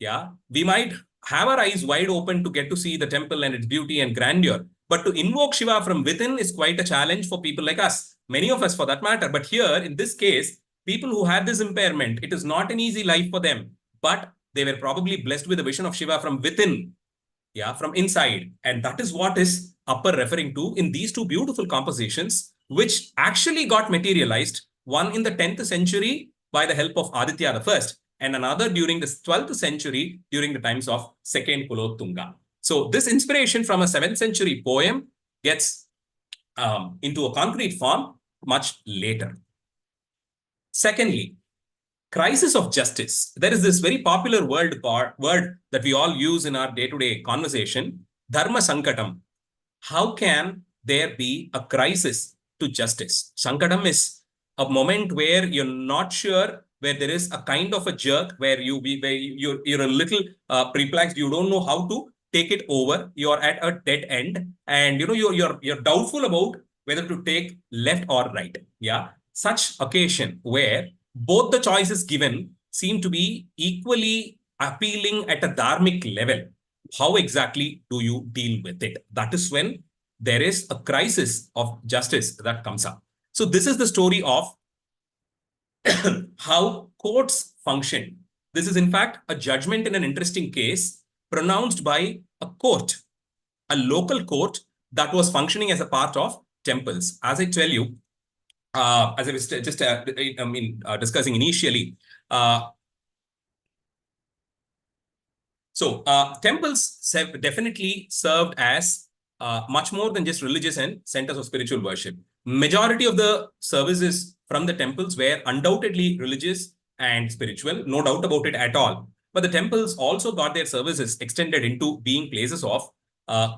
Yeah, we might have our eyes wide open to get to see the temple and its beauty and grandeur, but to invoke Shiva from within is quite a challenge for people like us, many of us for that matter. But here, in this case, people who have this impairment, it is not an easy life for them, but they were probably blessed with a vision of Shiva from within, yeah, from inside. And that is what is Appar referring to in these two beautiful compositions, which actually got materialized, one in the 10th century by the help of Aditya I, and another during the 12th century during the times of second Kulotunga. So this inspiration from a 7th century poem gets into a concrete form much later. Secondly, crisis of justice. There is this very popular word that we all use in our day-to-day conversation, dharma sankatam. How can there be a crisis to justice? Sankatam is a moment where you're not sure, where there is a kind of a jerk, where you're a little perplexed. You don't know how to take it over. You're at a dead end, and you're doubtful about whether to take left or right. Yeah, such occasion where both the choices given seem to be equally appealing at a dharmic level. How exactly do you deal with it? That is when there is a crisis of justice that comes up. So this is the story of how courts function. This is in fact a judgment in an interesting case pronounced by a court, a local court that was functioning as a part of temples. As I tell you, as I was just discussing initially, temples have definitely served as much more than just religious and centers of spiritual worship. Majority of the services from the temples were undoubtedly religious and spiritual, no doubt about it at all. But the temples also got their services extended into being places of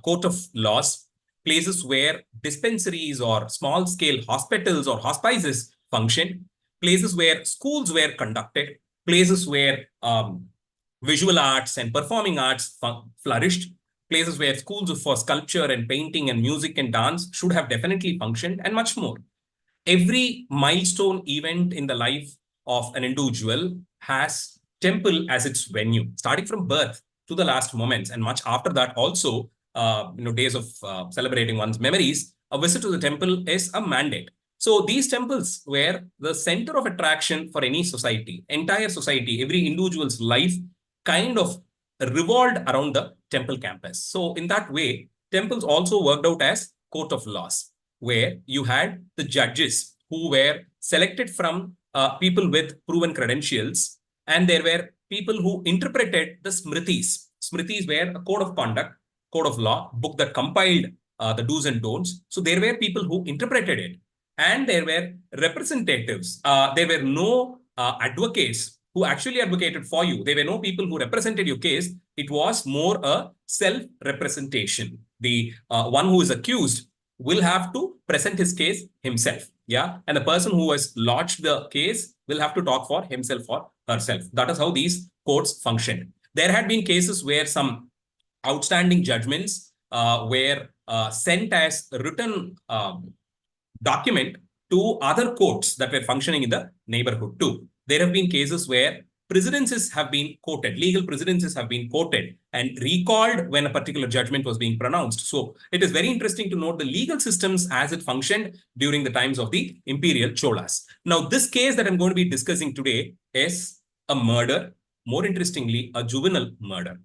court of laws, places where dispensaries or small-scale hospitals or hospices functioned, places where schools were conducted, places where visual arts and performing arts flourished, places where schools for sculpture and painting and music and dance should have definitely functioned, and much more. Every milestone event in the life of an individual has temple as its venue, starting from birth to the last moments, and much after that also, days of celebrating one's memories, a visit to the temple is a mandate. So these temples were the center of attraction for any society, entire society, every individual's life kind of revolved around the temple campus. So in that way, temples also worked out as court of laws, where you had the judges who were selected from people with proven credentials, and there were people who interpreted the smritis. Smritis were a code of conduct, code of law, book that compiled the do's and don'ts. So there were people who interpreted it, and there were representatives. There were no advocates who actually advocated for you. There were no people who represented your case. It was more a self-representation. The one who is accused will have to present his case himself. Yeah. And the person who has lodged the case will have to talk for himself or herself. That is how these courts functioned. There had been cases where some outstanding judgments were sent as written document to other courts that were functioning in the neighborhood too. There have been cases where precedences have been quoted, legal precedences have been quoted and recalled when a particular judgment was being pronounced. So it is very interesting to note the legal systems as it functioned during the times of the imperial Cholas. Now, this case that I'm going to be discussing today is a murder, more interestingly, a juvenile murder.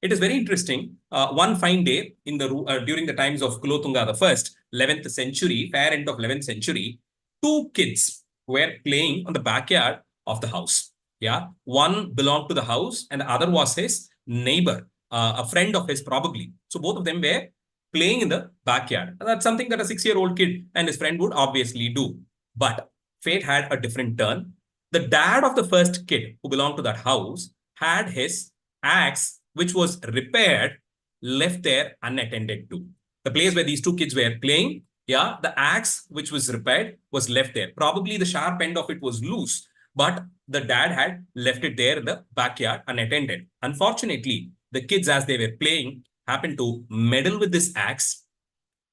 It is very interesting. One fine day in the during the times of Kulothunga I, 11th century, fair end of 11th century, two kids were playing on the backyard of the house. Yeah, one belonged to the house and the other was his neighbor, a friend of his probably. So both of them were playing in the backyard. And that's something that a 6-year-old kid and his friend would obviously do. But fate had a different turn. The dad of the first kid who belonged to that house had his axe, which was repaired, left there unattended to. The place where these two kids were playing, yeah, the axe which was repaired was left there. Probably the sharp end of it was loose, but the dad had left it there in the backyard unattended. Unfortunately, the kids, as they were playing, happened to meddle with this axe,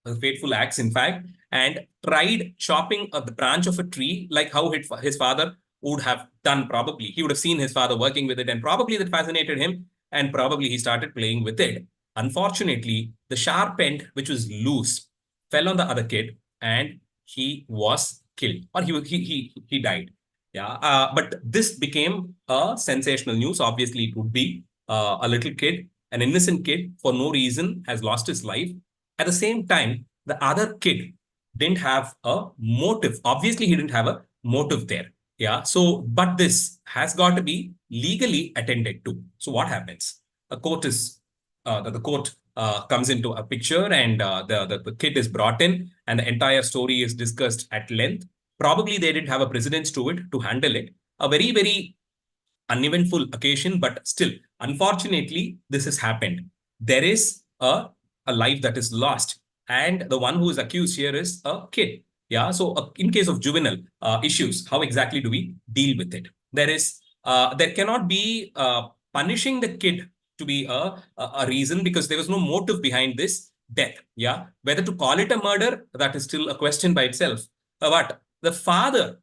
a fateful axe, in fact, and tried chopping the branch of a tree like how his father would have done probably. He would have seen his father working with it and probably that fascinated him and probably he started playing with it. Unfortunately, the sharp end, which was loose, fell on the other kid and he was killed or he died. Yeah, but this became a sensational news. Obviously, it would be a little kid, an innocent kid, for no reason has lost his life. At the same time, the other kid didn't have a motive. Obviously, he didn't have a motive there. Yeah, so, but this has got to be legally attended to. So what happens? A court is, the court comes into a picture and the kid is brought in and the entire story is discussed at length. Probably they didn't have a precedence to it, to handle it. A very, very uneventful occasion, but still, unfortunately, this has happened. There is a life that is lost. And the one who is accused here is a kid. Yeah, so in case of juvenile issues, how exactly do we deal with it? There cannot be punishing the kid to be a reason because there was no motive behind this death. Yeah, whether to call it a murder, that is still a question by itself. But the father,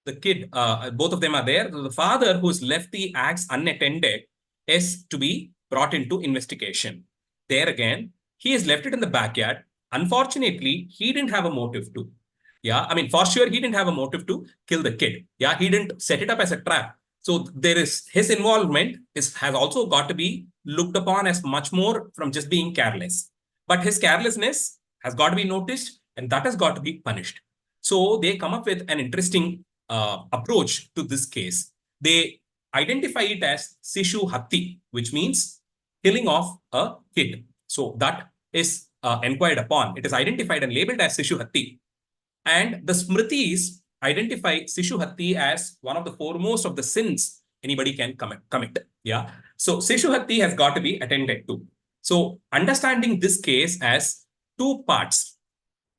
the kid, both of them are there. The father who's left the axe unattended is to be brought into investigation. There again, he has left it in the backyard. Unfortunately, he didn't have a motive to. Yeah, I mean, for sure, he didn't have a motive to kill the kid. Yeah, he didn't set it up as a trap. So there is his involvement has also got to be looked upon as much more from just being careless. But his carelessness has got to be noticed and that has got to be punished. So they come up with an interesting approach to this case. They identify it as Sishu Hatti, which means killing of a kid. So that is inquired upon. It is identified and labeled as Sishu Hatti. And the Smritis identify Sishu Hatti as one of the foremost of the sins anybody can commit. Yeah. So Sishu Hatti has got to be attended to. So understanding this case as two parts,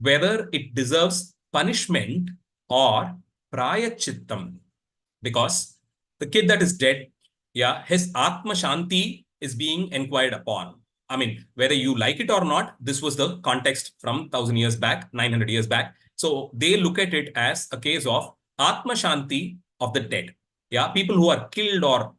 whether it deserves punishment or prayachittam, because the kid that is dead, yeah, his Atma Shanti is being inquired upon. I mean, whether you like it or not, this was the context from 1,000 years back, 900 years back. So they look at it as a case of Atma Shanti of the dead. Yeah, people who are killed or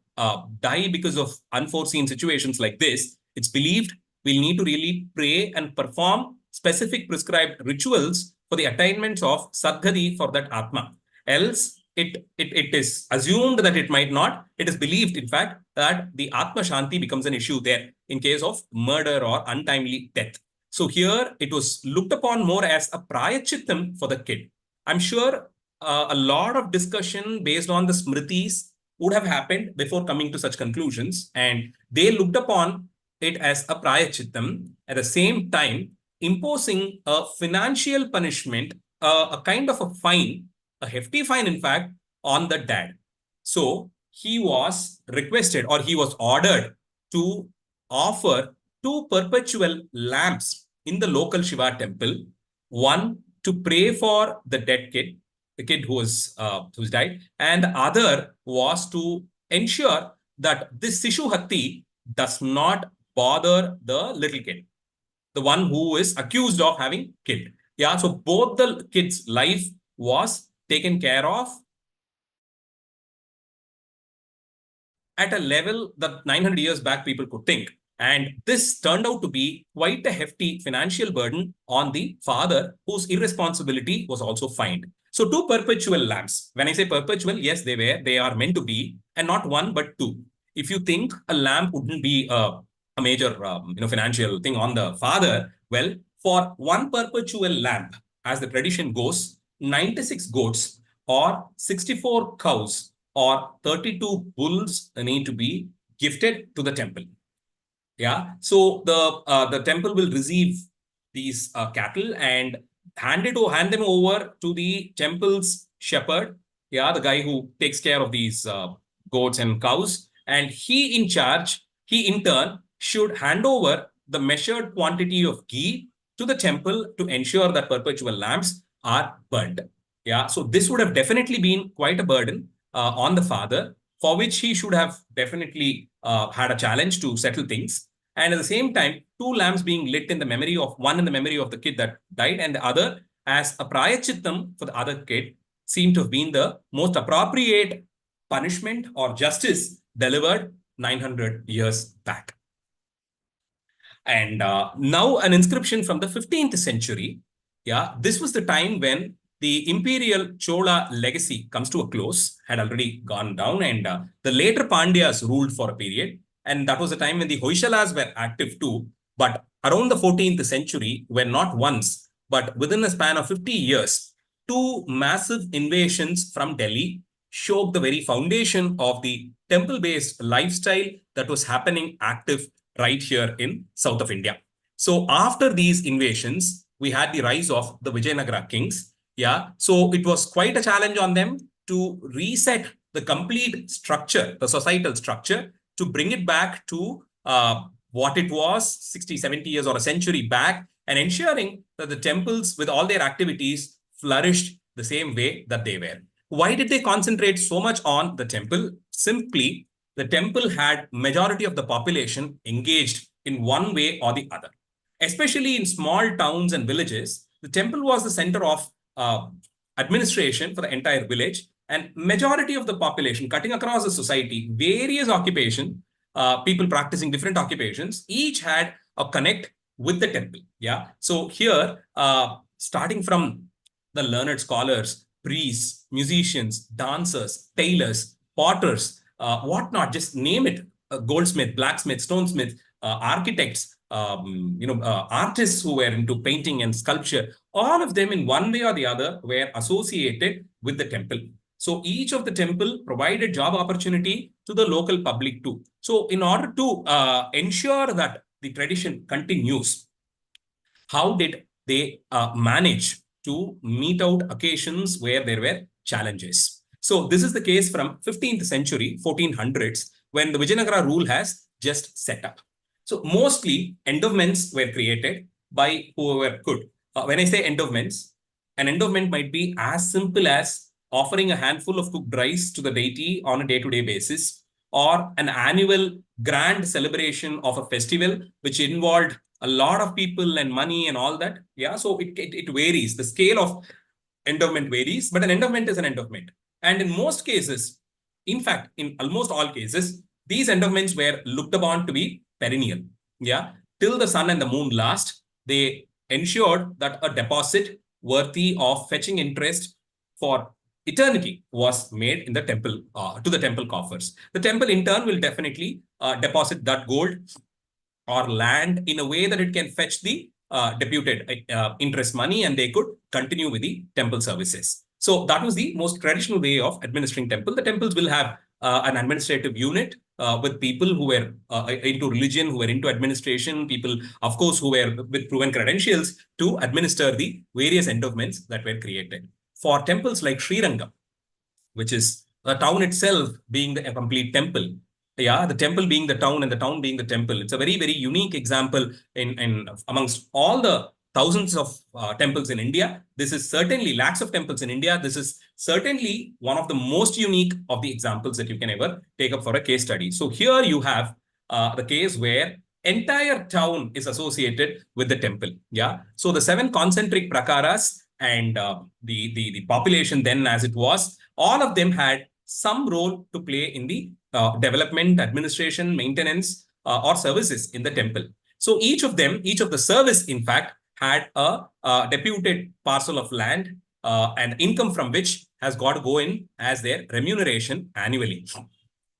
die because of unforeseen situations like this, it's believed we'll need to really pray and perform specific prescribed rituals for the attainment of Sadgati for that Atma. Else, it is assumed that it might not. It is believed, in fact, that the Atma Shanti becomes an issue there in case of murder or untimely death. So here it was looked upon more as a prayachittam for the kid. I'm sure a lot of discussion based on the smritis would have happened before coming to such conclusions, and they looked upon it as a prayachittam, at the same time imposing a financial punishment, a kind of a fine, a hefty fine in fact, on the dad. So he was requested, or he was ordered, to offer 2 perpetual lamps in the local Shiva temple, one to pray for the dead kid, the kid who's died, and the other was to ensure that this Sishu Hatti does not bother the little kid, the one who is accused of having killed. Yeah, so both the kids' life was taken care of at a level that 900 years back people could think. And this turned out to be quite a hefty financial burden on the father, whose irresponsibility was also fined. So 2 perpetual lamps. When I say perpetual, yes, they are meant to be, and not 1 but 2. If you think a lamp wouldn't be a major financial thing on the father, well, for 1 perpetual lamp, as the tradition goes, 96 goats or 64 cows or 32 bulls need to be gifted to the temple. Yeah, so the temple will receive these cattle and hand them over to the temple's shepherd. Yeah, the guy who takes care of these goats and cows, and he in turn should hand over the measured quantity of ghee to the temple to ensure that perpetual lamps are burnt. Yeah, so this would have definitely been quite a burden on the father, for which he should have definitely had a challenge to settle things. And at the same time, 2 lamps being lit in the memory of one, in the memory of the kid that died, and the other as a prayachittam for the other kid, seemed to have been the most appropriate punishment or justice delivered 900 years back. And now an inscription from the 15th century. Yeah, this was the time when the imperial Chola legacy comes to a close, had already gone down, and the later Pandyas ruled for a period. And that was the time when the Hoysalas were active too. But around the 14th century, when not once, but within a span of 50 years, 2 massive invasions from Delhi shook the very foundation of the temple-based lifestyle that was happening active right here in south of India. So after these invasions, we had the rise of the Vijayanagara kings. Yeah, so it was quite a challenge on them to reset the complete structure, the societal structure, to bring it back to what it was 60, 70 years or a century back, and ensuring that the temples with all their activities flourished the same way that they were. Why did they concentrate so much on the temple? Simply, the temple had majority of the population engaged in one way or the other. Especially in small towns and villages, the temple was the center of administration for the entire village, and majority of the population cutting across the society, various occupation, people practicing different occupations, each had a connect with the temple. Yeah. So here, starting from the learned scholars, priests, musicians, dancers, tailors, potters, whatnot, just name it, goldsmith, blacksmith, stonesmith, architects, artists who were into painting and sculpture, all of them in one way or the other were associated with the temple. So each of the temple provided job opportunity to the local public too. So in order to ensure that the tradition continues, how did they manage to meet out occasions where there were challenges? So this is the case from 15th century, 1400s, when the Vijayanagara rule has just set up. So mostly endowments were created by whoever could. When I say endowments, an endowment might be as simple as offering a handful of cooked rice to the deity on a day-to-day basis, or an annual grand celebration of a festival which involved a lot of people and money and all that. Yeah, so it varies. The scale of endowment varies, but an endowment is an endowment. And in most cases, in fact, in almost all cases, these endowments were looked upon to be perennial. Yeah, till the sun and the moon last, they ensured that a deposit worthy of fetching interest for eternity was made in the temple, to the temple coffers. The temple in turn will definitely deposit that gold or land in a way that it can fetch the deputed interest money, and they could continue with the temple services. So that was the most traditional way of administering temple. The temples will have an administrative unit with people who were into religion, who were into administration, people, of course, who were with proven credentials to administer the various endowments that were created. For temples like Srirangam, which is the town itself being a complete temple. Yeah, the temple being the town and the town being the temple. It's a very, very unique example in amongst all the thousands of temples in India. This is certainly lakhs of temples in India. This is certainly one of the most unique of the examples that you can ever take up for a case study. So here you have the case where entire town is associated with the temple. Yeah. So the 7 concentric prakaras and the population then as it was, all of them had some role to play in the development, administration, maintenance, or services in the temple. So each of the service, in fact, had a deputed parcel of land and income from which has got to go in as their remuneration annually.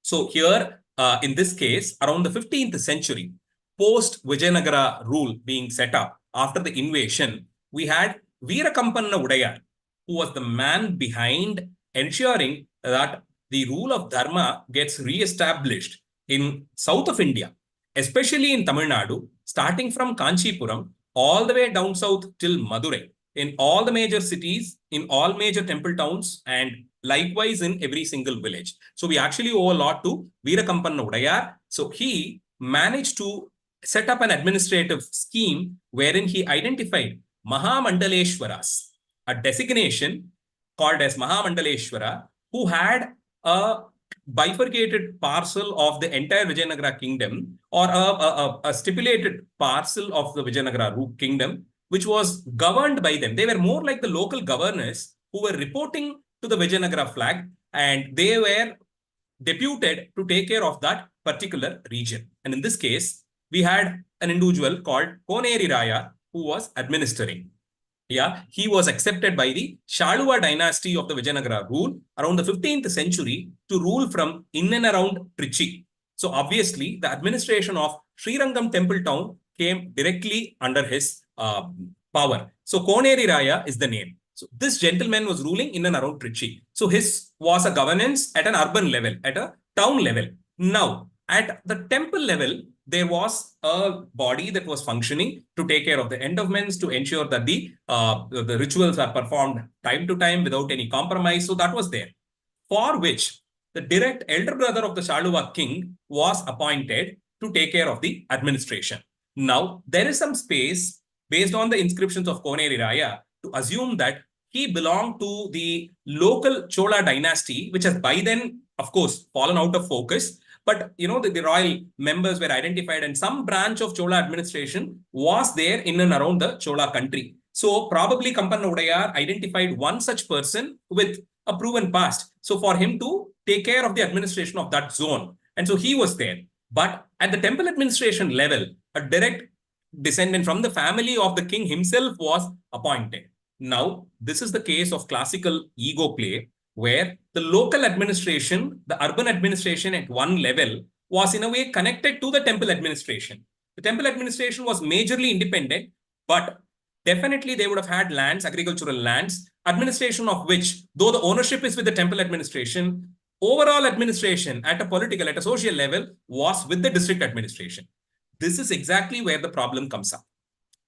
So here, in this case, around the 15th century, post Vijayanagara rule being set up after the invasion, we had Veerakampanna Udayar, who was the man behind ensuring that the rule of Dharma gets re-established in south of India, especially in Tamil Nadu, starting from Kanchipuram all the way down south till Madurai, in all the major cities, in all major temple towns, and likewise in every single village. So we actually owe a lot to Veerakampanna Udayar. So he managed to set up an administrative scheme wherein he identified Mahamandaleshwaras, a designation called as Mahamandaleshwara, who had a bifurcated parcel of the entire Vijayanagara kingdom, or a stipulated parcel of the Vijayanagara kingdom, which was governed by them. They were more like the local governors who were reporting to the Vijayanagara flag, and they were deputed to take care of that particular region. And in this case, we had an individual called Koneri Raya who was administering. Yeah, he was accepted by the Shaluva dynasty of the Vijayanagara rule around the 15th century to rule from in and around Trichy. So obviously, the administration of Srirangam temple town came directly under his power. So Koneri Raya is the name. So this gentleman was ruling in and around Trichy. So his was a governance at an urban level, at a town level. Now, at the temple level, there was a body that was functioning to take care of the endowments, to ensure that the rituals are performed time to time without any compromise. So that was there, for which the direct elder brother of the Shaluva king was appointed to take care of the administration. Now, there is some space based on the inscriptions of Koneri Raya to assume that he belonged to the local Chola dynasty, which has by then, of course, fallen out of focus. But, you know, the royal members were identified and some branch of Chola administration was there in and around the Chola country. So probably Kampanna Udayar identified one such person with a proven past. So for him to take care of the administration of that zone. And so he was there. But at the temple administration level, a direct descendant from the family of the king himself was appointed. Now, this is the case of classical ego play, where the local administration, the urban administration at one level was in a way connected to the temple administration. The temple administration was majorly independent, but definitely they would have had lands, agricultural lands, administration of which, though the ownership is with the temple administration, overall administration at a political, at a social level was with the district administration. This is exactly where the problem comes up.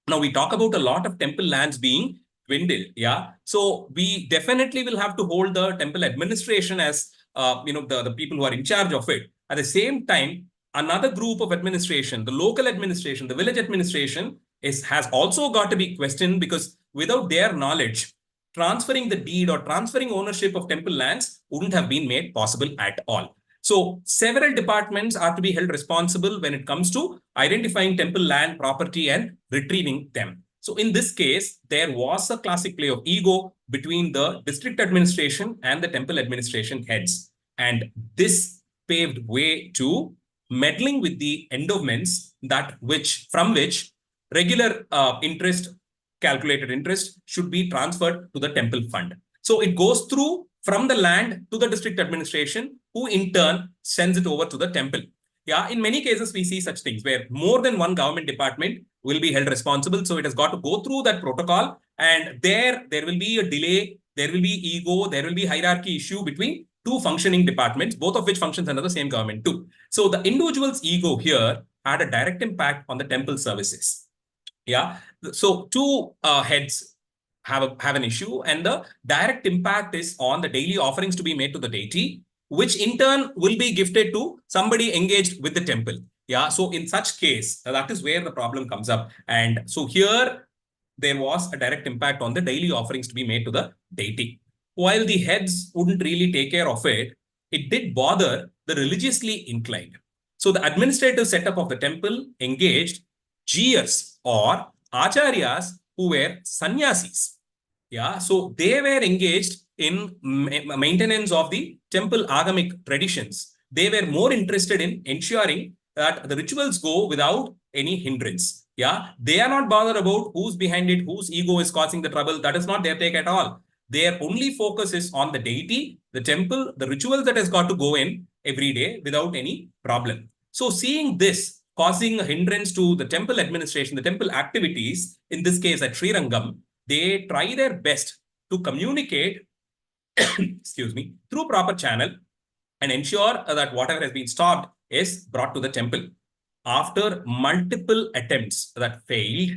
Now, we talk about a lot of temple lands being dwindled. Yeah. So we definitely will have to hold the temple administration as, the people who are in charge of it. At the same time, another group of administration, the local administration, the village administration has also got to be questioned, because without their knowledge, transferring the deed or transferring ownership of temple lands wouldn't have been made possible at all. So several departments are to be held responsible when it comes to identifying temple land property and retrieving them. So in this case, there was a classic play of ego between the district administration and the temple administration heads. And this paved way to meddling with the endowments from which regular calculated interest should be transferred to the temple fund. So it goes through from the land to the district administration, who in turn sends it over to the temple. Yeah, in many cases, we see such things where more than one government department will be held responsible. So it has got to go through that protocol, and there will be a delay, there will be ego, there will be hierarchy issue between two functioning departments, both of which functions under the same government too. So the individual's ego here had a direct impact on the temple services. Yeah. So two heads have an issue, and the direct impact is on the daily offerings to be made to the deity, which in turn will be gifted to somebody engaged with the temple. Yeah. So in such case, that is where the problem comes up. And so here there was a direct impact on the daily offerings to be made to the deity. While the heads wouldn't really take care of it, it did bother the religiously inclined. So the administrative setup of the temple engaged Jiyas or acharyas who were sannyasis. Yeah, so they were engaged in maintenance of the temple agamic traditions. They were more interested in ensuring that the rituals go without any hindrance. Yeah, they are not bothered about who's behind it, whose ego is causing the trouble. That is not their take at all. Their only focus is on the deity, the temple, the rituals that has got to go in every day without any problem. So seeing this causing a hindrance to the temple administration, the temple activities, in this case at Srirangam, they try their best to communicate, excuse me, through proper channel and ensure that whatever has been stopped is brought to the temple. After multiple attempts that failed,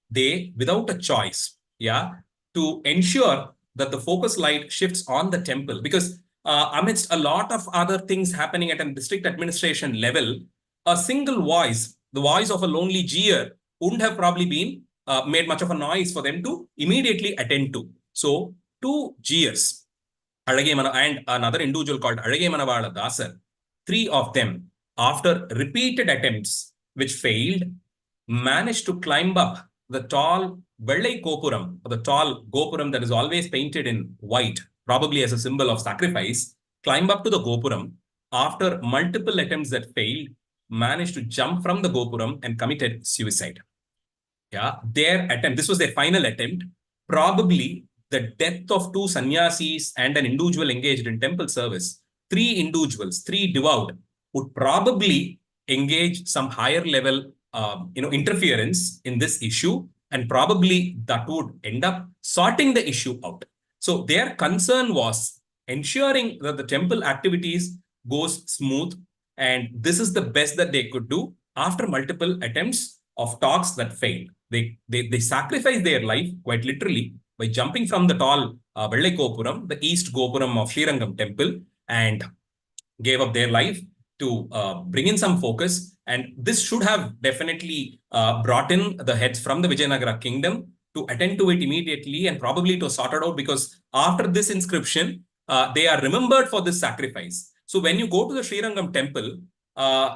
they, without a choice, to ensure that the focus light shifts on the temple, because amidst a lot of other things happening at a district administration level, a single voice, the voice of a lonely Jiyer, wouldn't have probably been made much of a noise for them to immediately attend to. So, two Jiyers, and another individual called Azhage Manavala Dasar, three of them, after repeated attempts which failed, managed to climb up the tall Vellai Kopuram, or the tall Gopuram that is always painted in white, probably as a symbol of sacrifice, climb up to the Gopuram. After multiple attempts that failed, managed to jump from the Gopuram and committed suicide. Yeah, their attempt, this was their final attempt. Probably the death of two sannyasis and an individual engaged in temple service, three individuals, three devout, would probably engage some higher level interference in this issue, and probably that would end up sorting the issue out. So their concern was ensuring that the temple activities goes smooth, and this is the best that they could do after multiple attempts of talks that failed. They sacrificed their life quite literally by jumping from the tall Vellai Kopuram, the east Gopuram of Srirangam temple, and gave up their life to bring in some focus. And this should have definitely brought in the heads from the Vijayanagara kingdom to attend to it immediately, and probably to sort it out, because after this inscription, they are remembered for this sacrifice. So when you go to the Srirangam temple,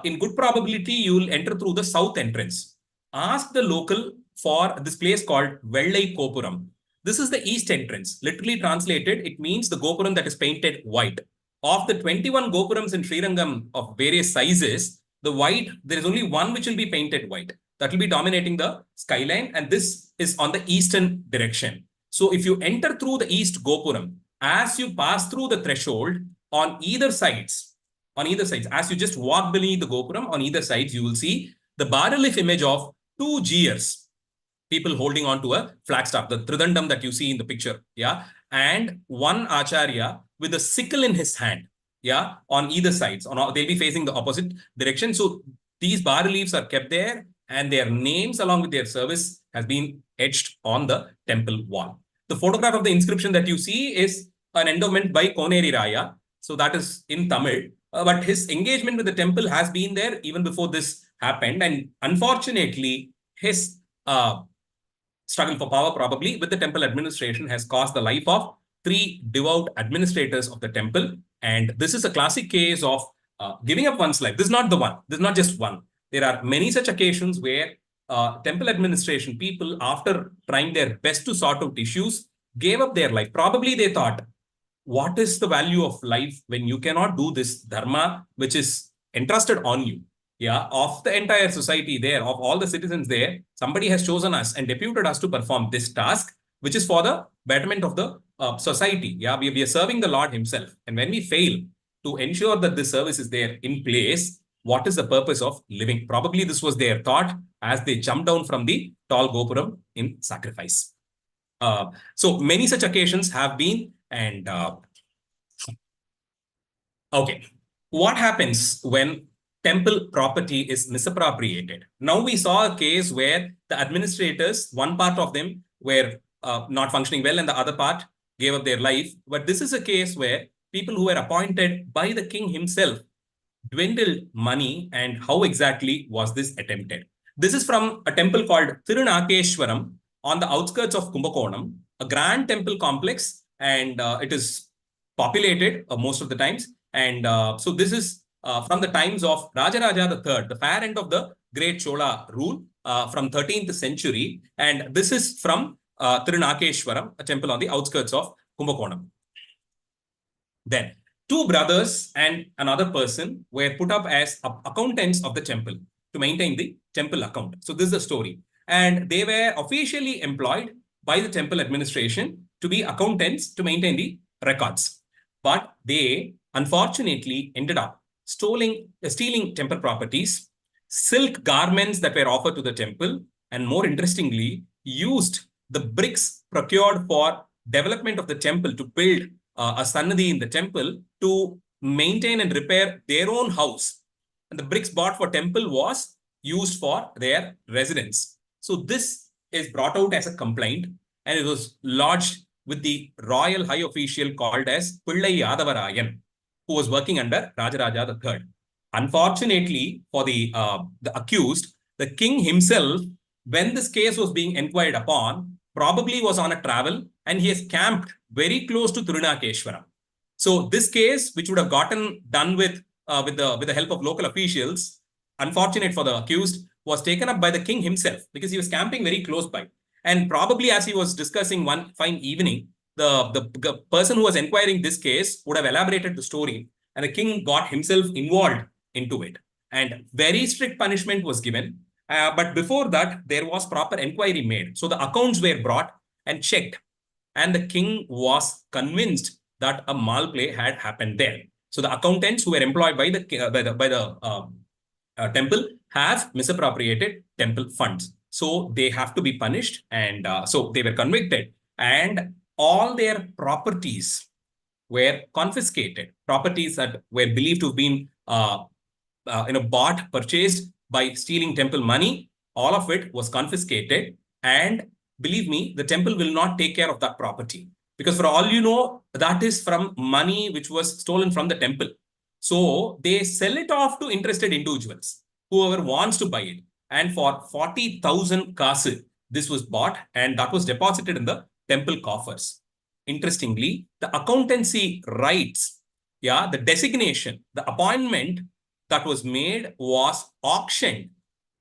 in good probability, you will enter through the south entrance. Ask the local for this place called Vellai Kopuram. This is the east entrance. Literally translated, it means the Gopuram that is painted white. Of the 21 Gopurams in Srirangam of various sizes, the white, there is only one which will be painted white. That will be dominating the skyline, and this is on the eastern direction. So if you enter through the east Gopuram, as you pass through the threshold, on either sides, as you just walk beneath the Gopuram, on either sides, you will see the bas-relief image of two Jiyers, people holding on to a flagstaff, the Tridandam that you see in the picture, and one Acharya with a sickle in his hand, on either sides. They'll be facing the opposite direction. So these bas-reliefs are kept there, and their names along with their service has been etched on the temple wall. The photograph of the inscription that you see is an endowment by Koneri Raya. So that is in Tamil. But his engagement with the temple has been there even before this happened. And unfortunately, his struggle for power probably with the temple administration has cost the life of three devout administrators of the temple. And this is a classic case of giving up one's life. This is not the one. This is not just one. There are many such occasions where temple administration people, after trying their best to sort out issues, gave up their life. Probably they thought, what is the value of life when you cannot do this dharma which is entrusted on you? Of the entire society there, of all the citizens there, somebody has chosen us and deputed us to perform this task, which is for the betterment of the society. We are serving the Lord himself. And when we fail to ensure that this service is there in place, what is the purpose of living? Probably this was their thought as they jumped down from the tall gopuram in sacrifice. So many such occasions have been, and okay, what happens when temple property is misappropriated? Now we saw a case where the administrators, one part of them were not functioning well and the other part gave up their life. But this is a case where people who were appointed by the king himself dwindled money. And how exactly was this attempted? This is from a temple called Tirunakeshwaram on the outskirts of Kumbakonam, a grand temple complex, and it is populated most of the times. And so this is from the times of Rajaraja III, the far end of the great Chola rule from 13th century. And this is from Tirunakeshwaram, a temple on the outskirts of Kumbakonam. Then, two brothers and another person were put up as accountants of the temple to maintain the temple account. So this is the story. And they were officially employed by the temple administration to be accountants to maintain the records. But they unfortunately ended up stealing temple properties, silk garments that were offered to the temple, and more interestingly, used the bricks procured for development of the temple to build a sannadhi in the temple to maintain and repair their own house. And the bricks bought for temple was used for their residence. So this is brought out as a complaint, and it was lodged with the royal high official called as Pillai Yadavarayan, who was working under Rajaraja III. Unfortunately for the accused, the king himself, when this case was being inquired upon, probably was on a travel and he has camped very close to Tirunakeshwaram. So this case, which would have gotten done with the help of local officials, unfortunate for the accused, was taken up by the king himself because he was camping very close by. And probably as he was discussing one fine evening, the person who was inquiring this case would have elaborated the story, and the king got himself involved into it. And very strict punishment was given. But before that, there was proper inquiry made. So the accounts were brought and checked. And the king was convinced that a mal play had happened there. So the accountants who were employed by the temple have misappropriated temple funds. So they have to be punished. And so they were convicted. And all their properties were confiscated. Properties that were believed to have been bought, purchased by stealing temple money, all of it was confiscated. And believe me, the temple will not take care of that property. Because for all you know, that is from money which was stolen from the temple. So they sell it off to interested individuals, whoever wants to buy it. And for 40,000 kasu, this was bought and that was deposited in the temple coffers. Interestingly, the accountancy rights, the designation, the appointment that was made was auctioned,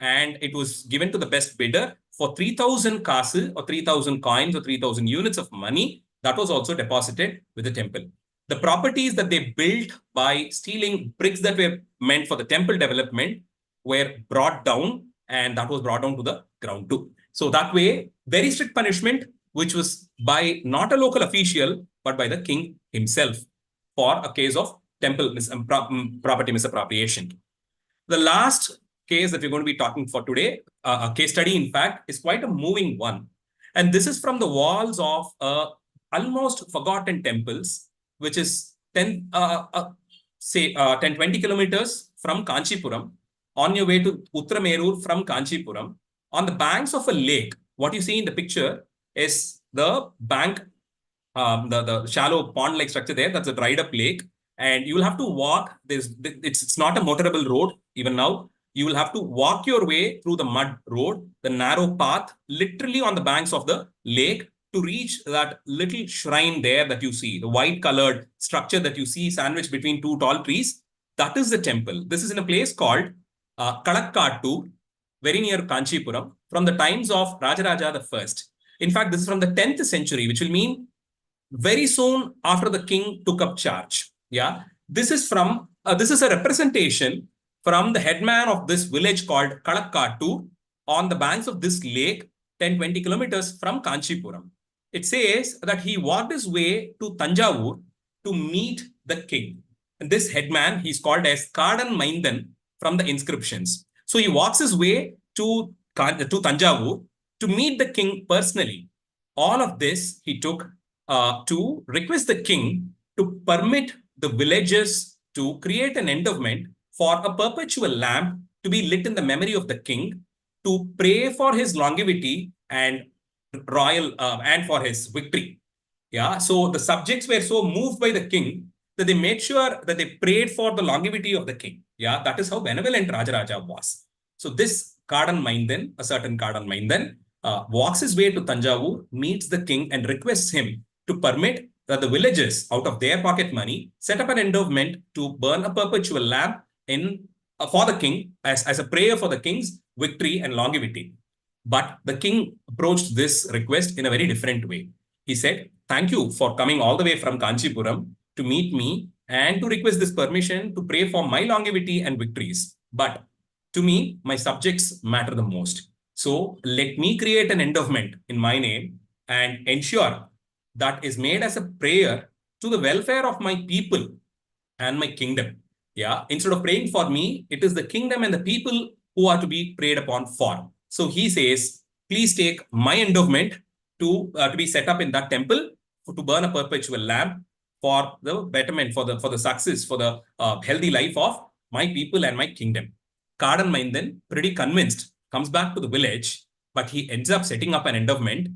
and it was given to the best bidder for 3,000 kasu or 3,000 coins or 3,000 units of money. That was also deposited with the temple. The properties that they built by stealing bricks that were meant for the temple development were brought down, and that was brought down to the ground too. So that way, very strict punishment, which was by not a local official, but by the king himself for a case of temple property misappropriation. The last case that we're going to be talking for today, a case study, in fact, is quite a moving one. And this is from the walls of almost forgotten temples, which is 10, 20 kilometers from Kanchipuram, on your way to Uttaramerur from Kanchipuram, on the banks of a lake. What you see in the picture is the bank, the shallow pond-like structure there. That's a dried-up lake. And you will have to walk. It's not a motorable road even now. You will have to walk your way through the mud road, the narrow path, literally on the banks of the lake to reach that little shrine there that you see, the white-colored structure that you see sandwiched between two tall trees. That is the temple. This is in a place called Kalakkattur, very near Kanchipuram, from the times of Rajaraja I. In fact, this is from the 10th century, which will mean very soon after the king took up charge. This is a representation from the headman of this village called Kalakkattur on the banks of this lake, 10-20 kilometers from Kanchipuram. It says that he walked his way to Tanjavur to meet the king. And this headman, he's called as Kadan Maindan, from the inscriptions. So he walks his way to Tanjavur to meet the king personally. All of this he took to request the king to permit the villagers to create an endowment for a perpetual lamp to be lit in the memory of the king, to pray for his longevity and and for his victory. Yeah, so the subjects were so moved by the king that they made sure that they prayed for the longevity of the king. Yeah, that is how benevolent Rajaraja was. So this Kadan Maindan, a certain Kadan Maindan, walks his way to Tanjavur, meets the king and requests him to permit that the villagers, out of their pocket money, set up an endowment to burn a perpetual lamp for the king as a prayer for the king's victory and longevity. But the king approached this request in a very different way. He said, "Thank you for coming all the way from Kanchipuram to meet me and to request this permission to pray for my longevity and victories. But to me, my subjects matter the most. So let me create an endowment in my name and ensure that is made as a prayer to the welfare of my people and my kingdom. Yeah, instead of praying for me, it is the kingdom and the people who are to be prayed upon for." So he says, "Please take my endowment to be set up in that temple to burn a perpetual lamp for the betterment, for the success, for the healthy life of my people and my kingdom." Kadan Maindan, pretty convinced, comes back to the village, but he ends up setting up an endowment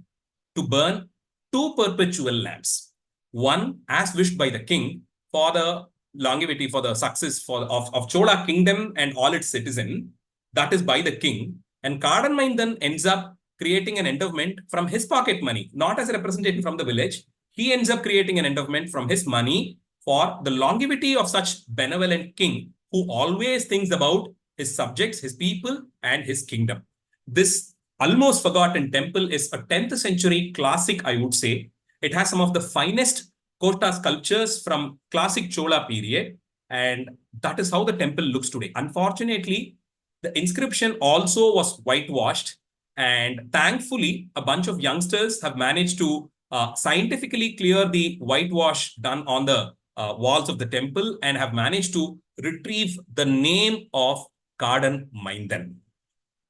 to burn 2 perpetual lamps. One, as wished by the king, for the longevity, for the success of Chola kingdom and all its citizen, that is by the king. And Kadan Maindan ends up creating an endowment from his pocket money, not as a representative from the village. He ends up creating an endowment from his money for the longevity of such benevolent king who always thinks about his subjects, his people, and his kingdom. This almost forgotten temple is a 10th century classic, I would say. It has some of the finest Kota sculptures from classic Chola period, and that is how the temple looks today. Unfortunately, the inscription also was whitewashed, and thankfully, a bunch of youngsters have managed to scientifically clear the whitewash done on the walls of the temple and have managed to retrieve the name of Kadan Maindan.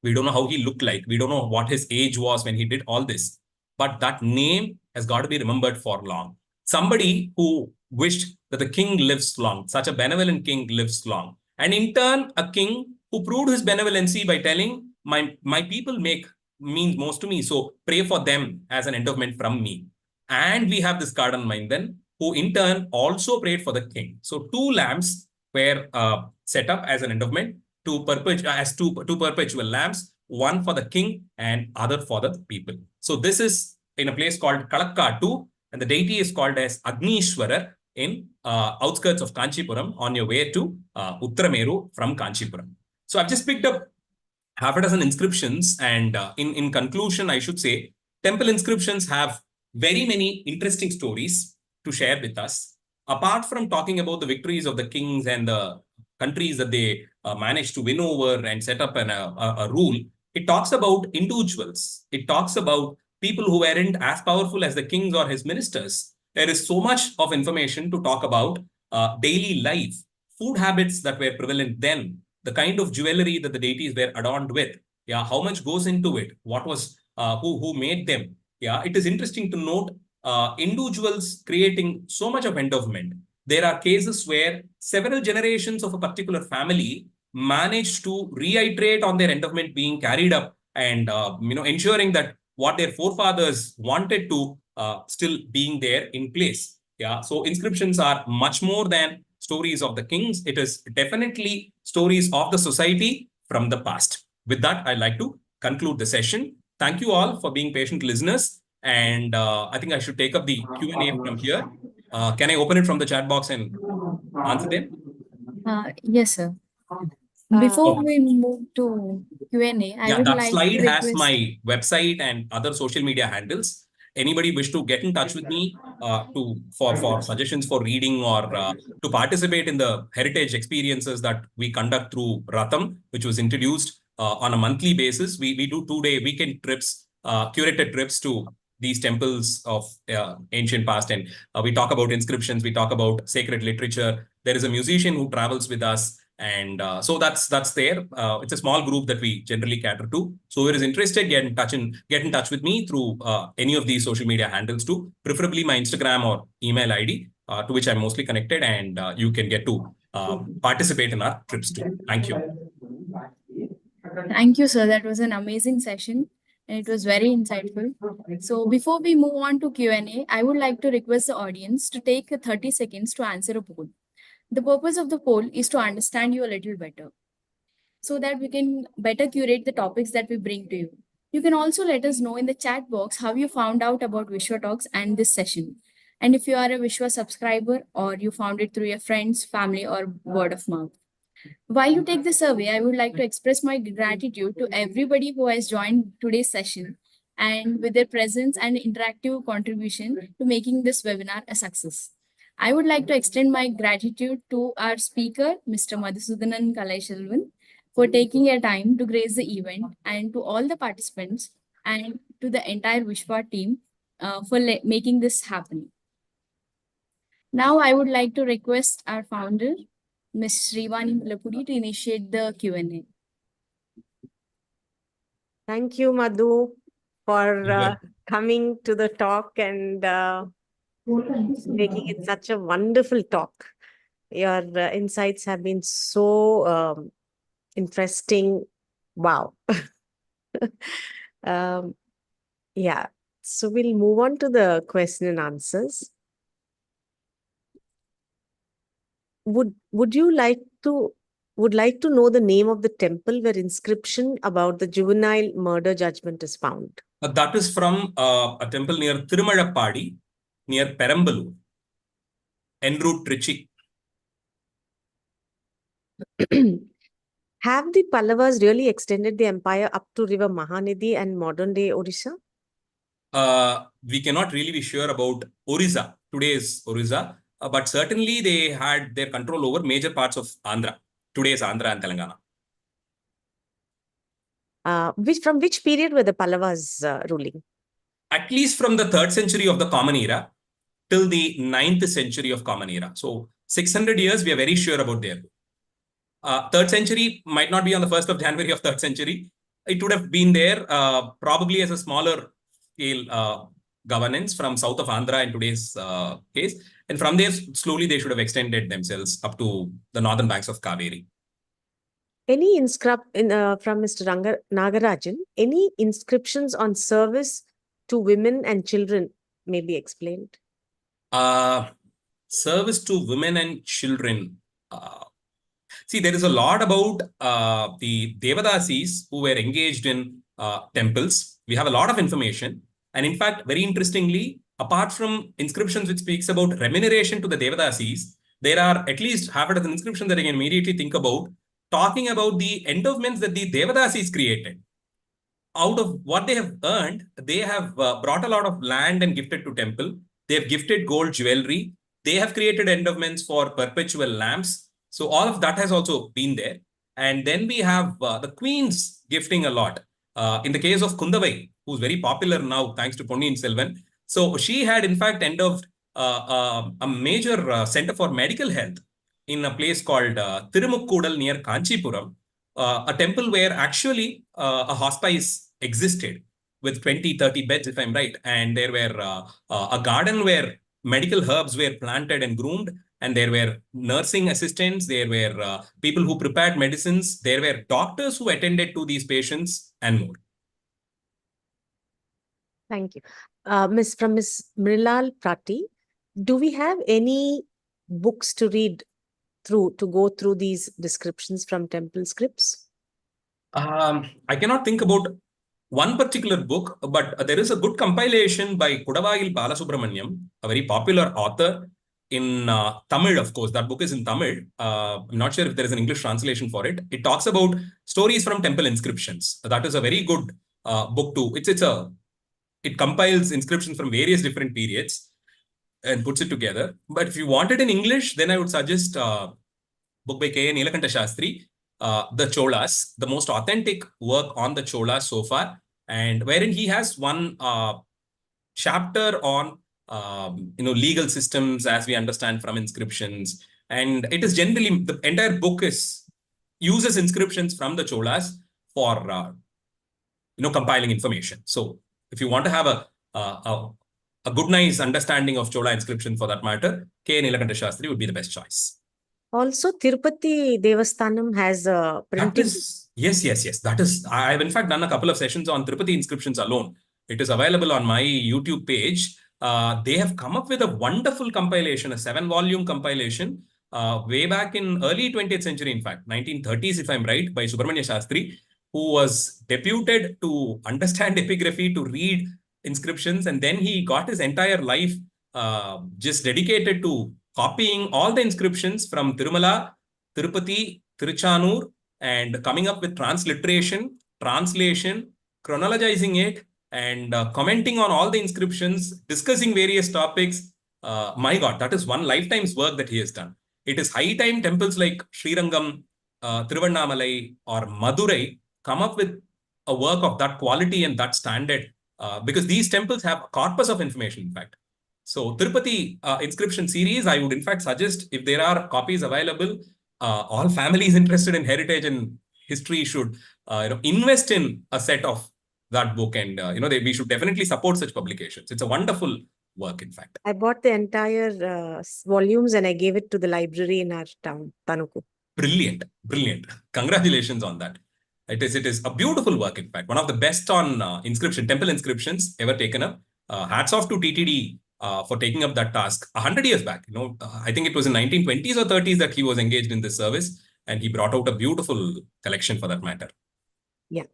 We don't know how he looked like. We don't know what his age was when he did all this. But that name has got to be remembered for long. Somebody who wished that the king lives long, such a benevolent king lives long. And in turn, a king who proved his benevolency by telling, my people means most to me, so pray for them as an endowment from me. And we have this Kadan Maindan, who in turn also prayed for the king. So 2 lamps were set up as an endowment two perpetual lamps, one for the king and other for the people. So this is in a place called Kalakkattu, and the deity is called as Agnishwarar in outskirts of Kanchipuram on your way to Uttarameru from Kanchipuram. So I've just picked up half a dozen inscriptions, and in conclusion, I should say, temple inscriptions have very many interesting stories to share with us. Apart from talking about the victories of the kings and the countries that they managed to win over and set up a rule, it talks about individuals. It talks about people who weren't as powerful as the kings or his ministers. There is so much of information to talk about daily life, food habits that were prevalent then, the kind of jewelry that the deities were adorned with. Yeah, how much goes into it? What was who made them? Yeah, it is interesting to note individuals creating so much of endowment. There are cases where several generations of a particular family managed to reiterate on their endowment being carried up and ensuring that what their forefathers wanted to still being there in place. Yeah, so inscriptions are much more than stories of the kings. It is definitely stories of the society from the past. With that, I'd like to conclude the session. Thank you all for being patient listeners. And I think I should take up the Q&A from here. Can I open it from the chat box and answer them? Yes, sir. Before we move to Q&A, I would that like slide to has request... my website and other social media handles. Anybody wish to get in touch with me for suggestions for reading or to participate in the heritage experiences that we conduct through Ratham, which was introduced on a monthly basis. We do 2-day weekend trips, curated trips to these temples of ancient past, and we talk about inscriptions, we talk about sacred literature. There is a musician who travels with us, And so that's there. It's a small group that we generally cater to. So whoever is interested, get in touch with me through any of these social media handles too, preferably my Instagram or email ID, to which I'm mostly connected, and you can get to participate in our trips too. Thank you. Thank you, sir. That was an amazing session and it was very insightful. So before we move on to Q&A, I would like to request the audience to take 30 seconds to answer a poll. The purpose of the poll is to understand you a little better so that we can better curate the topics that we bring to you. You can also let us know in the chat box how you found out about WishwaTalks and this session. And if you are a Vishwa subscriber or you found it through your friends, family, or word of mouth. While you take the survey, I would like to express my gratitude to everybody who has joined today's session and with their presence and interactive contribution to making this webinar a success. I would like to extend my gratitude to our speaker, Mr. Madhusudanan Kalaishalvan, for taking your time to grace the event, and to all the participants and to the entire Vishwa team for making this happen. Now, I would like to request our founder, Ms. Srivani Mulapudi, to initiate the Q&A. Thank you, Madhu, for coming to the talk and making it such a wonderful talk. Your insights have been so interesting. Wow. Yeah. So we'll move on to the question and answers. Would you like to know the name of the temple where inscription about the juvenile murder judgment is found? That is from a temple near Tirumalappadi, near Perambalur, en route Trichy. Have the Pallavas really extended the empire up to river Mahanadi and modern-day Odisha? We cannot really be sure about Orissa, today's Orissa, but certainly they had their control over major parts of Andhra, today's Andhra and Telangana. From which period were the Pallavas ruling? At least from the 3rd century of the Common Era till the 9th century of Common Era. So 600 years, we are very sure about their. 3rd century might not be on the 1st of January of 3rd century. It would have been there probably as a smaller scale governance from south of Andhra in today's case. And from there, slowly they should have extended themselves up to the northern banks of Kaveri. Any from Mr. Nagarajan, any inscriptions on service to women and children may be explained? Service to women and children. See, there is a lot about the Devadasis who were engaged in temples. We have a lot of information. And in fact, very interestingly, apart from inscriptions which speaks about remuneration to the Devadasis, there are at least half a dozen inscriptions that I can immediately think about, talking about the endowments that the Devadasis created. Out of what they have earned, they have brought a lot of land and gifted to temple. They have gifted gold jewelry. They have created endowments for perpetual lamps. So all of that has also been there. And then we have the queens gifting a lot. In the case of Kundavai, who's very popular now, thanks to Ponniyin Selvan. So she had, in fact, endowed a major center for medical health in a place called Tirumukkudal near Kanchipuram, a temple where actually a hospice existed with 20, 30 beds, if I'm right. And there were a garden where medical herbs were planted and groomed. And there were nursing assistants, there were people who prepared medicines, there were doctors who attended to these patients and more. Thank you. From Ms. Mrilal Prati, do we have any books to read to go through these descriptions from temple scripts? I cannot think about one particular book, but there is a good compilation by Kudavayil Balasubramaniam, a very popular author in Tamil, of course. That book is in Tamil. I'm not sure if there is an English translation for it. It talks about stories from temple inscriptions. That is a very good book too. It compiles inscriptions from various different periods and puts it together. But if you want it in English, then I would suggest a book by K. Nilakanta Shastri, The Cholas, the most authentic work on the Cholas so far, and wherein he has one chapter on legal systems as we understand from inscriptions. And it is generally, the entire book is uses inscriptions from the Cholas for compiling information. So if you want to have a good, nice understanding of Chola inscription for that matter, K. Nilakanta Shastri would be the best choice. Also, Tirupati Devasthanam has a printing. Yes. That is, I've in fact done a couple of sessions on Tirupati inscriptions alone. It is available on my YouTube page. They have come up with a wonderful compilation, a 7-volume compilation, way back in early 20th century, in fact, 1930s, if I'm right, by Subramanya Shastri, who was deputed to understand epigraphy, to read inscriptions, and then he got his entire life just dedicated to copying all the inscriptions from Tirumala, Tirupati, Tiruchanur, and coming up with transliteration, translation, chronologizing it, and commenting on all the inscriptions, discussing various topics. My God, that is one lifetime's work that he has done. It is high time temples like Srirangam, Tiruvannamalai, or Madurai come up with a work of that quality and that standard, because these temples have a corpus of information, in fact. So Tirupati inscription series, I would in fact suggest, if there are copies available, all families interested in heritage and history should invest in a set of that book, and we should definitely support such publications. It's a wonderful work, in fact. I bought the entire volumes and I gave it to the library in our town, Tanuku. Brilliant. Congratulations on that. It is a beautiful work, in fact. One of the best on temple inscriptions ever taken up. Hats off to TTD for taking up that task 100 years back. I think it was in 1920s or 30s that he was engaged in this service, and he brought out a beautiful collection for that matter. Yeah.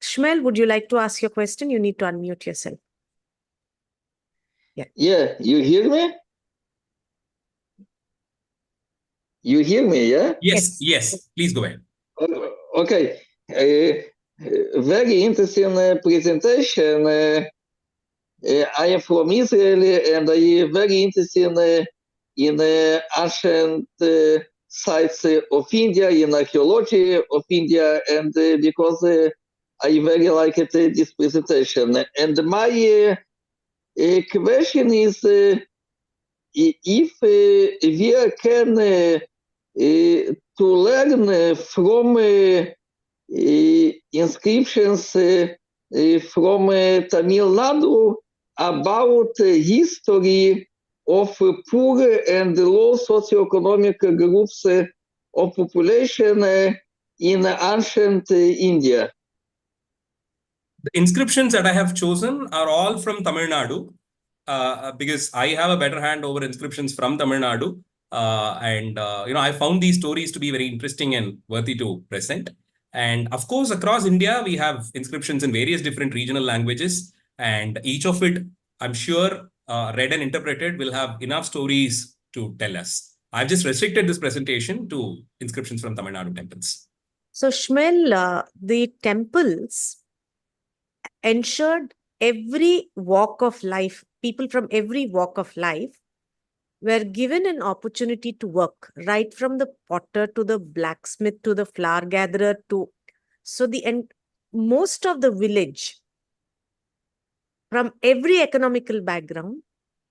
Shmuel, would you like to ask your question? You need to unmute yourself. Yeah, you hear me? You hear me, yeah? Yes. Please go ahead. Okay. Very interesting presentation. I am from Israel, and I am very interested in ancient sites of India, in archaeology of India, and because I very like this presentation. And my question is, if we can to learn from inscriptions from Tamil Nadu about history of poor and low socioeconomic groups of population in ancient India. The inscriptions that I have chosen are all from Tamil Nadu, because I have a better hand over inscriptions from Tamil Nadu. I found these stories to be very interesting and worthy to present. And of course, across India, we have inscriptions in various different regional languages, and each of it, I'm sure, read and interpreted, will have enough stories to tell us. I've just restricted this presentation to inscriptions from Tamil Nadu temples. So, Shmuel, the temples ensured every walk of life, people from every walk of life were given an opportunity to work, right from the potter to the blacksmith to the flower gatherer so most of the village from every economical background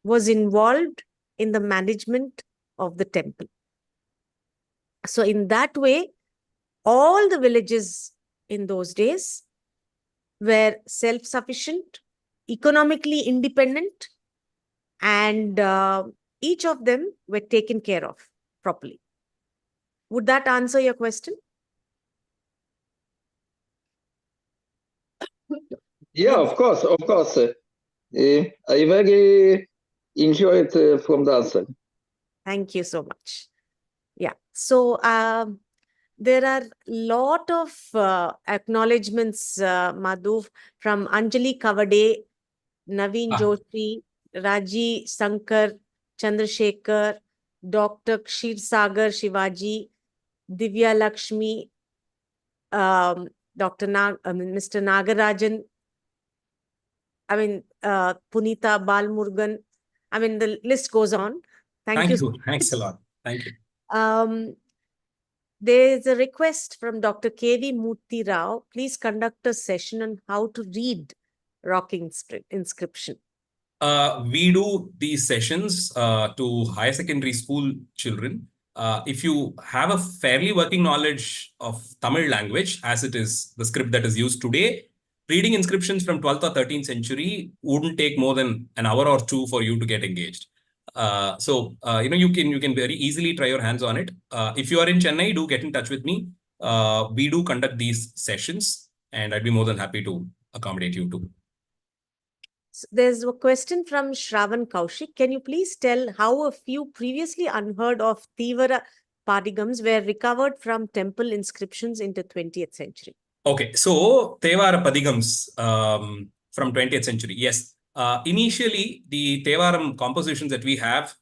was involved in the management of the temple. So in that way, all the villages in those days were self-sufficient, economically independent, and each of them were taken care of properly. Would that answer your question? Yeah, of course. I very enjoyed from the answer. Thank you so much. Yeah. So there are a lot of acknowledgements, Madhu, from Anjali Kavade, Naveen Joshi, Raji Sankar, Chandrasekhar, Dr. Kshisagar Shivaji, Divya Lakshmi, Mr. Nagarajan, Punita Balmurugan. The list goes on. Thank you. Thanks a lot. Thank you. There is a request from Dr. K.V. Murthy Rao. Please conduct a session on how to read rock inscription. We do these sessions to higher secondary school children. if you have a fairly working knowledge of Tamil language, as it is the script that is used today, reading inscriptions from 12th or 13th century wouldn't take more than an hour or two for you to get engaged. You can very easily try your hands on it. If you are in Chennai, do get in touch with me. We do conduct these sessions, and I'd be more than happy to accommodate you too. So there's a question from Shravan Kaushik. Can you please tell how a few previously unheard of Tivara padigams were recovered from temple inscriptions in the 20th century? Okay, so Tevara Padigams from 20th century. Yes, initially the Tevaram compositions that we have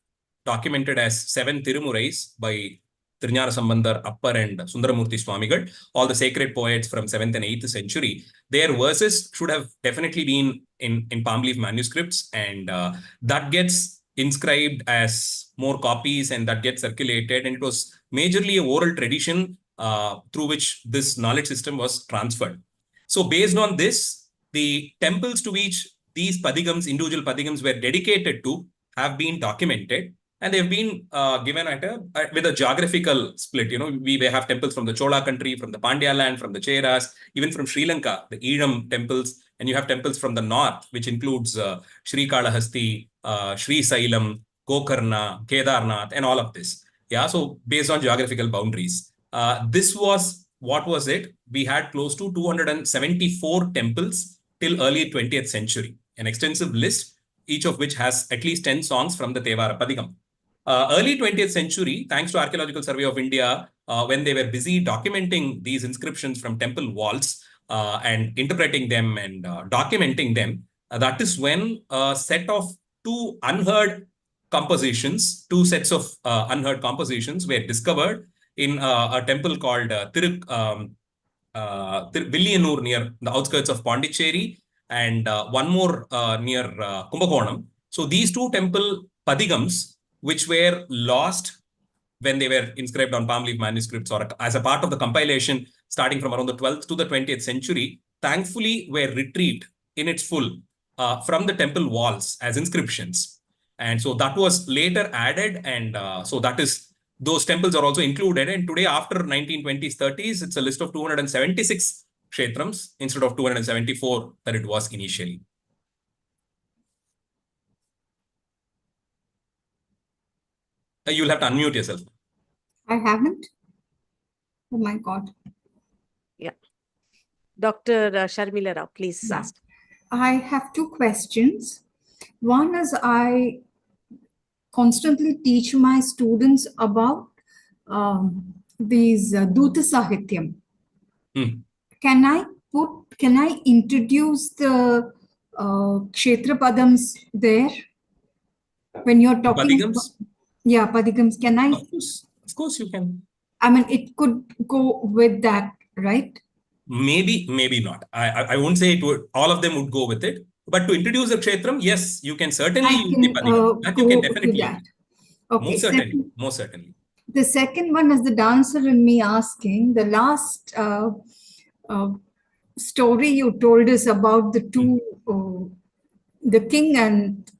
documented as 7 Tirumurais by Tirunjana Sambandar, Appar and Sundaramurti Swamigal, all the sacred poets from 7th and 8th century, their verses should have definitely been in palm leaf manuscripts, and that gets inscribed as more copies and that gets circulated, and it was majorly a oral tradition through which this knowledge system was transferred. So based on this, the temples to which these padigams, individual padigams were dedicated to, have been documented, and they've been given with a geographical split. We have temples from the Chola country, from the Pandya land, from the Cheras, even from Sri Lanka, the Elam temples, and you have temples from the north, which includes Sri Kalahasti, Sri Sailam, Gokarna, Kedarnath, and all of this. Yeah, so based on geographical boundaries. This was, what was it? We had close to 274 temples till early 20th century, an extensive list, each of which has at least 10 songs from the Tevara Padigam. Early 20th century, thanks to Archaeological Survey of India, when they were busy documenting these inscriptions from temple walls and interpreting them and documenting them, that is when a set of two sets of unheard compositions were discovered in a temple called Villiyanur near the outskirts of Pondicherry, and one more near Kumbakonam. So these two temple padigams, which were lost when they were inscribed on palm leaf manuscripts or as a part of the compilation starting from around the 12th to the 20th century, thankfully were retrieved in its full from the temple walls as inscriptions. And so that was later added, and so that is, those temples are also included. And today, after 1920s, 30s, it's a list of 276 kshetrams instead of 274 that it was initially. You'll have to unmute yourself. I haven't. Oh my God. Yeah. Dr. Sharmila Rao, please Yeah. ask. I have two questions. One is, I constantly teach my students about these Duta Sahityam. Can I introduce the Kshetra Padams there? When you're talking Padigams? Yeah, Padigams. Can I? Of course you can. I mean, it could go with that, right? Maybe, maybe not. I won't say it would. All of them would go with it. But to introduce a kshetram, yes, you can certainly use the padigam. That you can definitely use. Okay. Most certainly. The second one is the dancer in me asking, the last story you told us about the two, the king and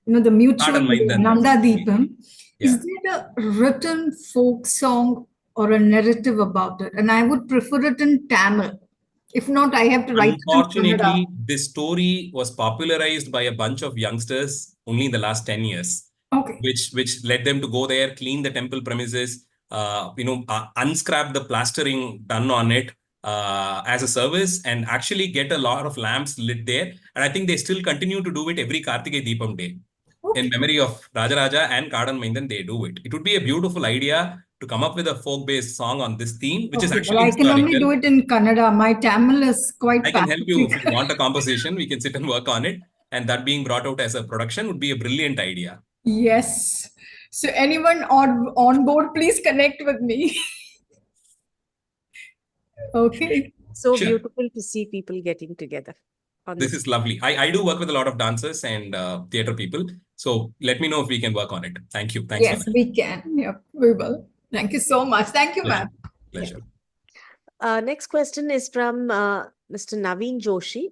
the mutual Nanda Deepam. Yeah. Is there a written folk song or a narrative about it? And I would prefer it in Tamil. If not, I have to write it in Kannada. Unfortunately, this story was popularized by a bunch of youngsters only in the last 10 years. Okay. Which led them to go there, clean the temple premises, unscrap the plastering done on it as a service, and actually get a lot of lamps lit there. And I think they still continue to do it every Kartikeya Deepam day. Okay. In memory of Rajaraja and Kadan Maindan, they do it. It would be a beautiful idea to come up with a folk-based song on this theme, which is actually historical. I can only do it in Kannada. My Tamil is quite I can help you if you want a composition. We can sit and work on it. And that being brought out as a production would be a brilliant idea. Yes. So anyone on board, please connect with me. Okay. So sure. Beautiful to see people getting together. This is lovely. I do work with a lot of dancers and theatre people. So let me know if we can work on it. Thank you. Thanks. Yes, we can. Yeah, we will. Thank you so much. Thank you, ma'am. Pleasure. Next question is from Mr. Naveen Joshi.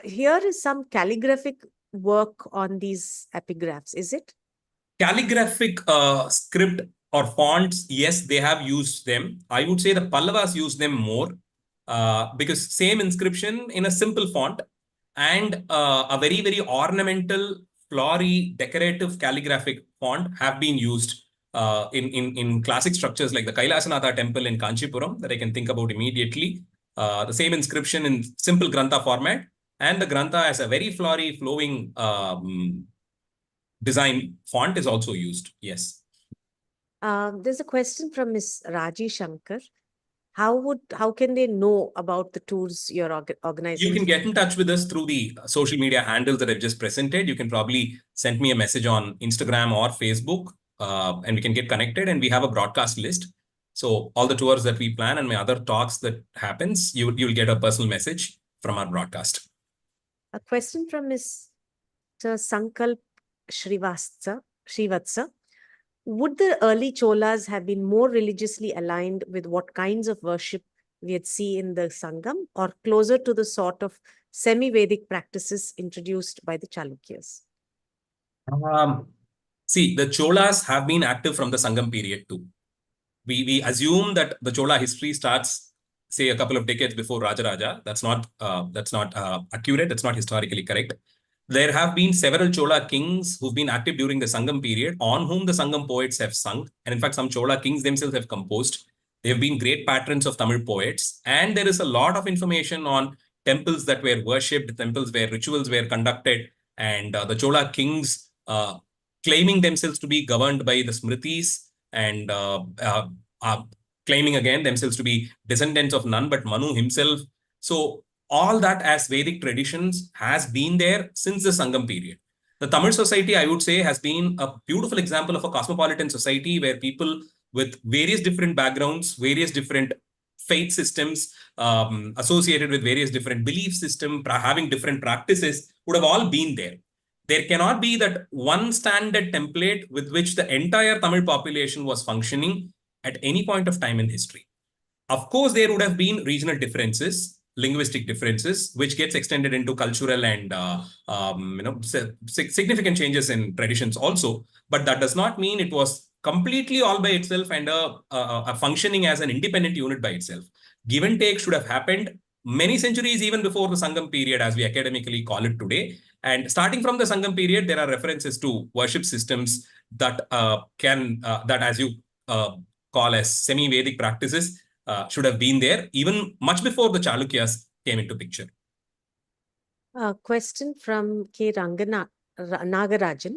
Here is some calligraphic work on these epigraphs, is it? Calligraphic script or fonts, yes, they have used them. I would say the Pallavas use them more because same inscription in a simple font and a very, very ornamental, flory, decorative calligraphic font have been used in classic structures like the Kailasanatha temple in Kanchipuram that I can think about immediately. The same inscription in simple Grantha format, and the Grantha as a very flory, flowing design font is also used. Yes. There's a question from Ms. Raji Shankar. How can they know about the tours you're organizing? You can get in touch with us through the social media handles that I've just presented. You can probably send me a message on Instagram or Facebook, and we can get connected. And we have a broadcast list. So all the tours that we plan and my other talks that happens, you'll get a personal message from our broadcast. A question from Mr. Sankalp Srivatsa. Would the early Cholas have been more religiously aligned with what kinds of worship we'd see in the Sangam, or closer to the sort of semi-Vedic practices introduced by the Chalukyas? See, the Cholas have been active from the Sangam period too. We assume that the Chola history starts, say, a couple of decades before Rajaraja. That's not accurate. That's not historically correct. There have been several Chola kings who've been active during the Sangam period, on whom the Sangam poets have sung. And in fact, some Chola kings themselves have composed. They have been great patrons of Tamil poets. And there is a lot of information on temples that were worshipped, temples where rituals were conducted, and the Chola kings claiming themselves to be governed by the Smritis and claiming again themselves to be descendants of none but Manu himself. So all that as Vedic traditions has been there since the Sangam period. The Tamil society, I would say, has been a beautiful example of a cosmopolitan society where people with various different backgrounds, various different faith systems, associated with various different belief systems, having different practices, would have all been there. There cannot be that one standard template with which the entire Tamil population was functioning at any point of time in history. Of course, there would have been regional differences, linguistic differences, which gets extended into cultural and significant changes in traditions also. But that does not mean it was completely all by itself and functioning as an independent unit by itself. Give and take should have happened many centuries even before the Sangam period, as we academically call it today. And starting from the Sangam period, there are references to worship systems that that as you call as semi-Vedic practices, should have been there even much before the Chalukyas came into picture. A question from K. Nagarajan.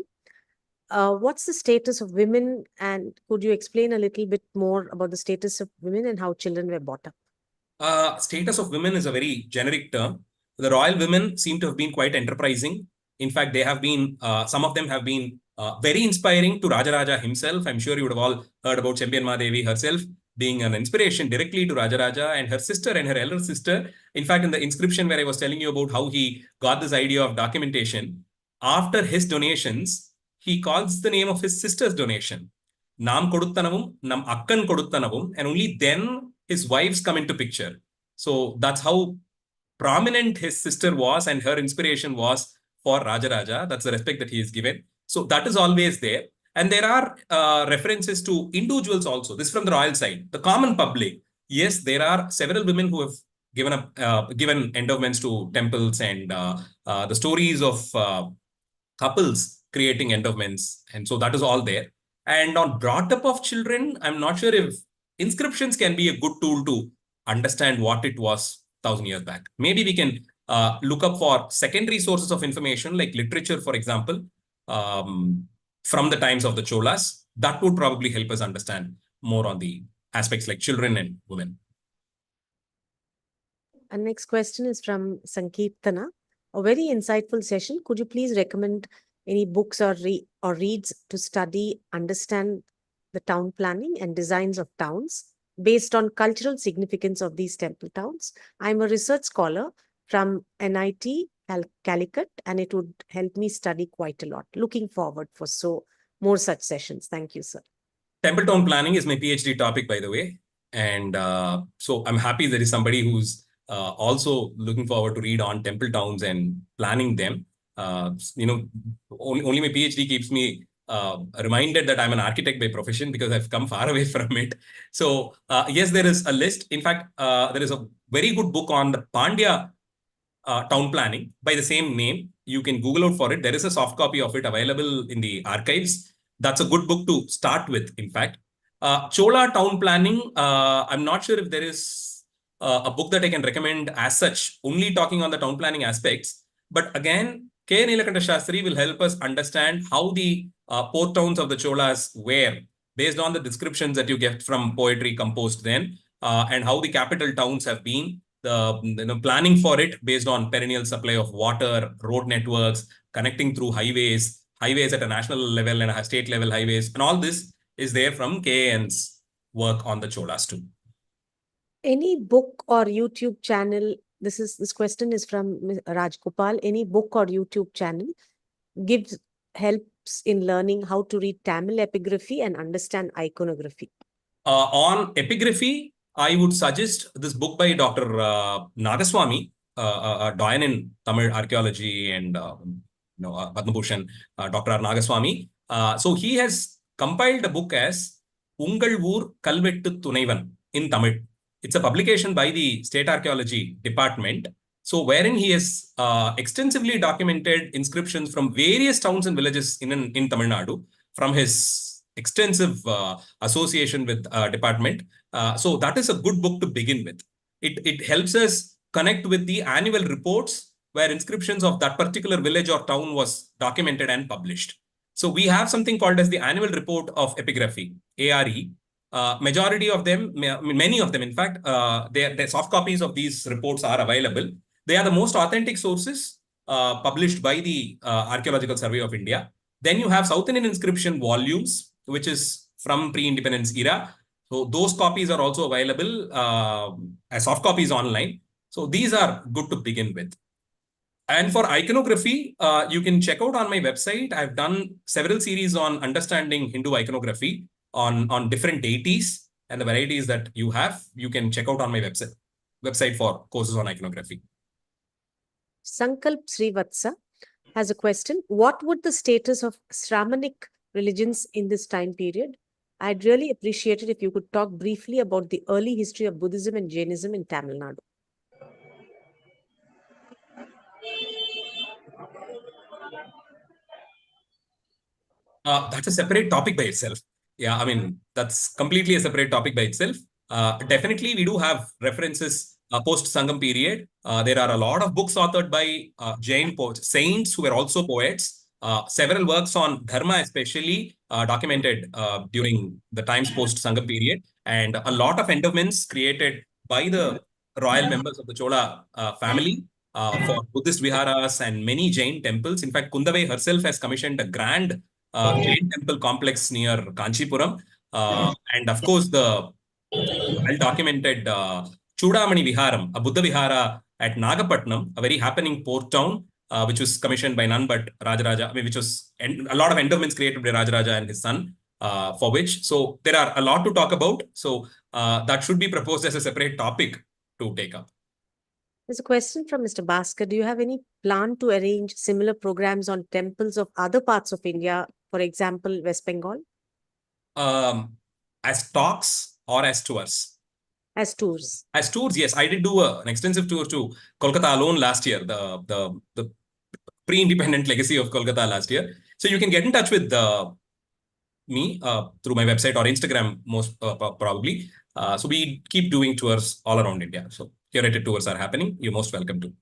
What's the status of women, and could you explain a little bit more about the status of women and how children were brought up? Status of women is a very generic term. The royal women seem to have been quite enterprising. In fact, they have been, some of them have been very inspiring to Rajaraja himself. I'm sure you would have all heard about Chempiyanma Devi herself being an inspiration directly to Rajaraja, and her sister and her elder sister. In fact, in the inscription where I was telling you about how he got this idea of documentation, after his donations, he calls the name of his sister's donation. Nam Koduttanavum, Nam Akkan Koduttanavum, and only then his wives come into picture. So that's how prominent his sister was, and her inspiration was for Rajaraja. That's the respect that he is given. So that is always there. And there are references to individuals also. This from the royal side. The common public, yes, there are several women who have given endowments to temples, and the stories of couples creating endowments. And so that is all there. And on brought up of children, I'm not sure if inscriptions can be a good tool to understand what it was 1,000 years back. Maybe we can look up for secondary sources of information like literature, for example, from the times of the Cholas. That would probably help us understand more on the aspects like children and women. Our next question is from Sankirtana. A very insightful session. Could you please recommend any books or reads to study, understand the town planning and designs of towns based on cultural significance of these temple towns? I'm a research scholar from NIT Calicut, and it would help me study quite a lot. Looking forward for more such sessions. Thank you, sir. Temple town planning is my PhD topic, by the way. And so I'm happy there is somebody who's also looking forward to read on temple towns and planning them. Only my PhD keeps me reminded that I'm an architect by profession because I've come far away from it. So yes, there is a list. In fact, there is a very good book on the Pandya town planning by the same name. You can Google out for it. There is a soft copy of it available in the archives. That's a good book to start with, in fact. Chola town planning, I'm not sure if there is a book that I can recommend as such, only talking on the town planning aspects. But again, K. Nilakanta Shastri will help us understand how the port towns of the Cholas were, based on the descriptions that you get from poetry composed then, and how the capital towns have been, the planning for it based on perennial supply of water, road networks, connecting through highways at a national level and a state level highways, and all this is there from KN's work on the Cholas too. Any book or YouTube channel? This question is from Raj Gopal. Any book or YouTube channel helps in learning how to read Tamil epigraphy and understand iconography? On epigraphy, I would suggest this book by Dr. Nagaswamy, a doyen in Tamil archaeology and Padma Bhushan, Dr. R. Nagaswamy. So he has compiled a book as Ungal Oor Kalvettu Thunaivan in Tamil. It's a publication by the State Archaeology Department. So wherein he has extensively documented inscriptions from various towns and villages in Tamil Nadu from his extensive association with department. So that is a good book to begin with. It helps us connect with the annual reports where inscriptions of that particular village or town was documented and published. So we have something called as the annual report of epigraphy, ARE. Majority of them, many of them, in fact, their soft copies of these reports are available. They are the most authentic sources published by the Archaeological Survey of India. Then you have South Indian inscription volumes, which is from pre-independence era. So those copies are also available as soft copies online. So these are good to begin with. And for iconography, you can check out on my website. I've done several series on understanding Hindu iconography on different deities and the varieties that you have. You can check out on my website for courses on iconography. Sankalp Srivatsa has a question. What would the status of Shramanic religions in this time period? I'd really appreciate it if you could talk briefly about the early history of Buddhism and Jainism in Tamil Nadu. That's a separate topic by itself. Yeah, I mean, that's completely a separate topic by itself. Definitely, we do have references post-Sangam period. There are a lot of books authored by Jain poets, saints who were also poets. Several works on Dharma especially documented during the times post-Sangam period. And a lot of endowments created by the royal members of the Chola family for Buddhist viharas and many Jain temples. In fact, Kundavai herself has commissioned a grand Jain temple complex near Kanchipuram. And of course, the well-documented Chudamani Viharam, a Buddha Vihara at Nagapatnam, a very happening port town, which was commissioned by none but Rajaraja, which was a lot of endowments created by Rajaraja and his son, for which. So there are a lot to talk about. So that should be proposed as a separate topic to take up. There's a question from Mr. Bhaskar. Do you have any plan to arrange similar programs on temples of other parts of India, for example, West Bengal? As talks or as tours? As tours. As tours, yes. I did do an extensive tour to Kolkata alone last year, the pre-independent legacy of Kolkata last year. So you can get in touch with me through my website or Instagram, most probably. So we keep doing tours all around India. So curated tours are happening. You're most welcome to.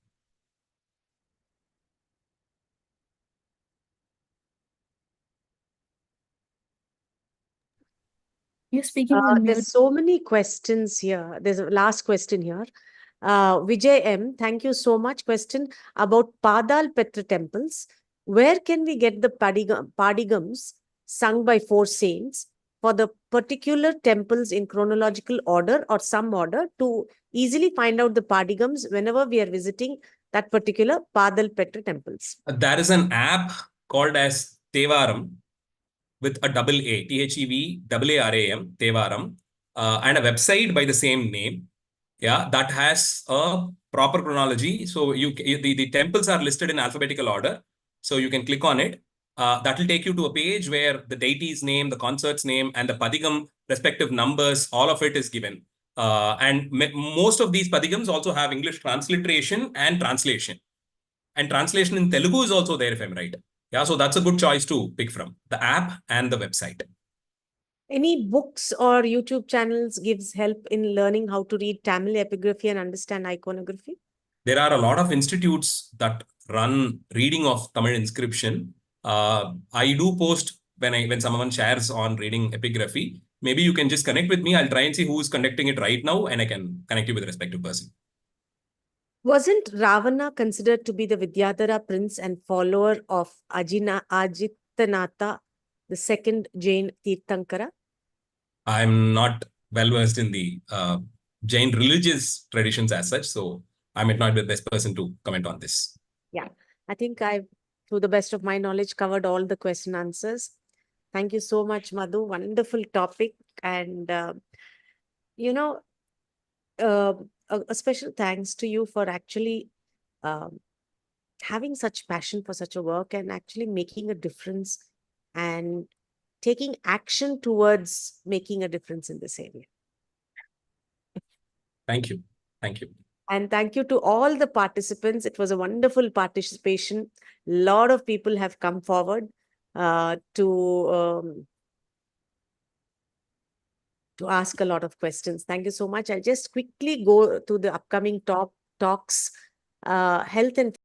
You're speaking on mute. There's so many questions here. There's a last question here. Vijay M, thank you so much. Question about Padal Petra temples. Where can we get the padigams sung by 4 saints for the particular temples in chronological order or some order to easily find out the padigams whenever we are visiting that particular Padal Petra temples? There is an app called as Tevaram with a double A, THEVAARAM, Tevaram, and a website by the same name. Yeah, that has a proper chronology. So the temples are listed in alphabetical order. So you can click on it. that will take you to a page where the deity's name, the concert's name, and the padigam respective numbers, all of it is given. And most of these padigams also have English transliteration and translation. And translation in Telugu is also there, if I'm right. Yeah, so that's a good choice to pick from, the app and the website. Any books or YouTube channels gives help in learning how to read Tamil epigraphy and understand iconography? There are a lot of institutes that run reading of Tamil inscription. I do post when someone shares on reading epigraphy. Maybe you can just connect with me. I'll try and see who is conducting it right now, and I can connect you with the respective person. Wasn't Ravana considered to be the Vidyadhara prince and follower of Ajityanatha, the second Jain Tirthankara? I'm not well versed in the Jain religious traditions as such, so I might not be the best person to comment on this. Yeah, I think I've, to the best of my knowledge, covered all the question answers. Thank you so much, Madhu. Wonderful topic. And, you know, a special thanks to you for actually having such passion for such a work and actually making a difference and taking action towards making a difference in this area. Thank you. Thank you. And thank you to all the participants. It was a wonderful participation. A lot of people have come forward to ask a lot of questions. Thank you so much. I'll just quickly go to the upcoming talks. Health and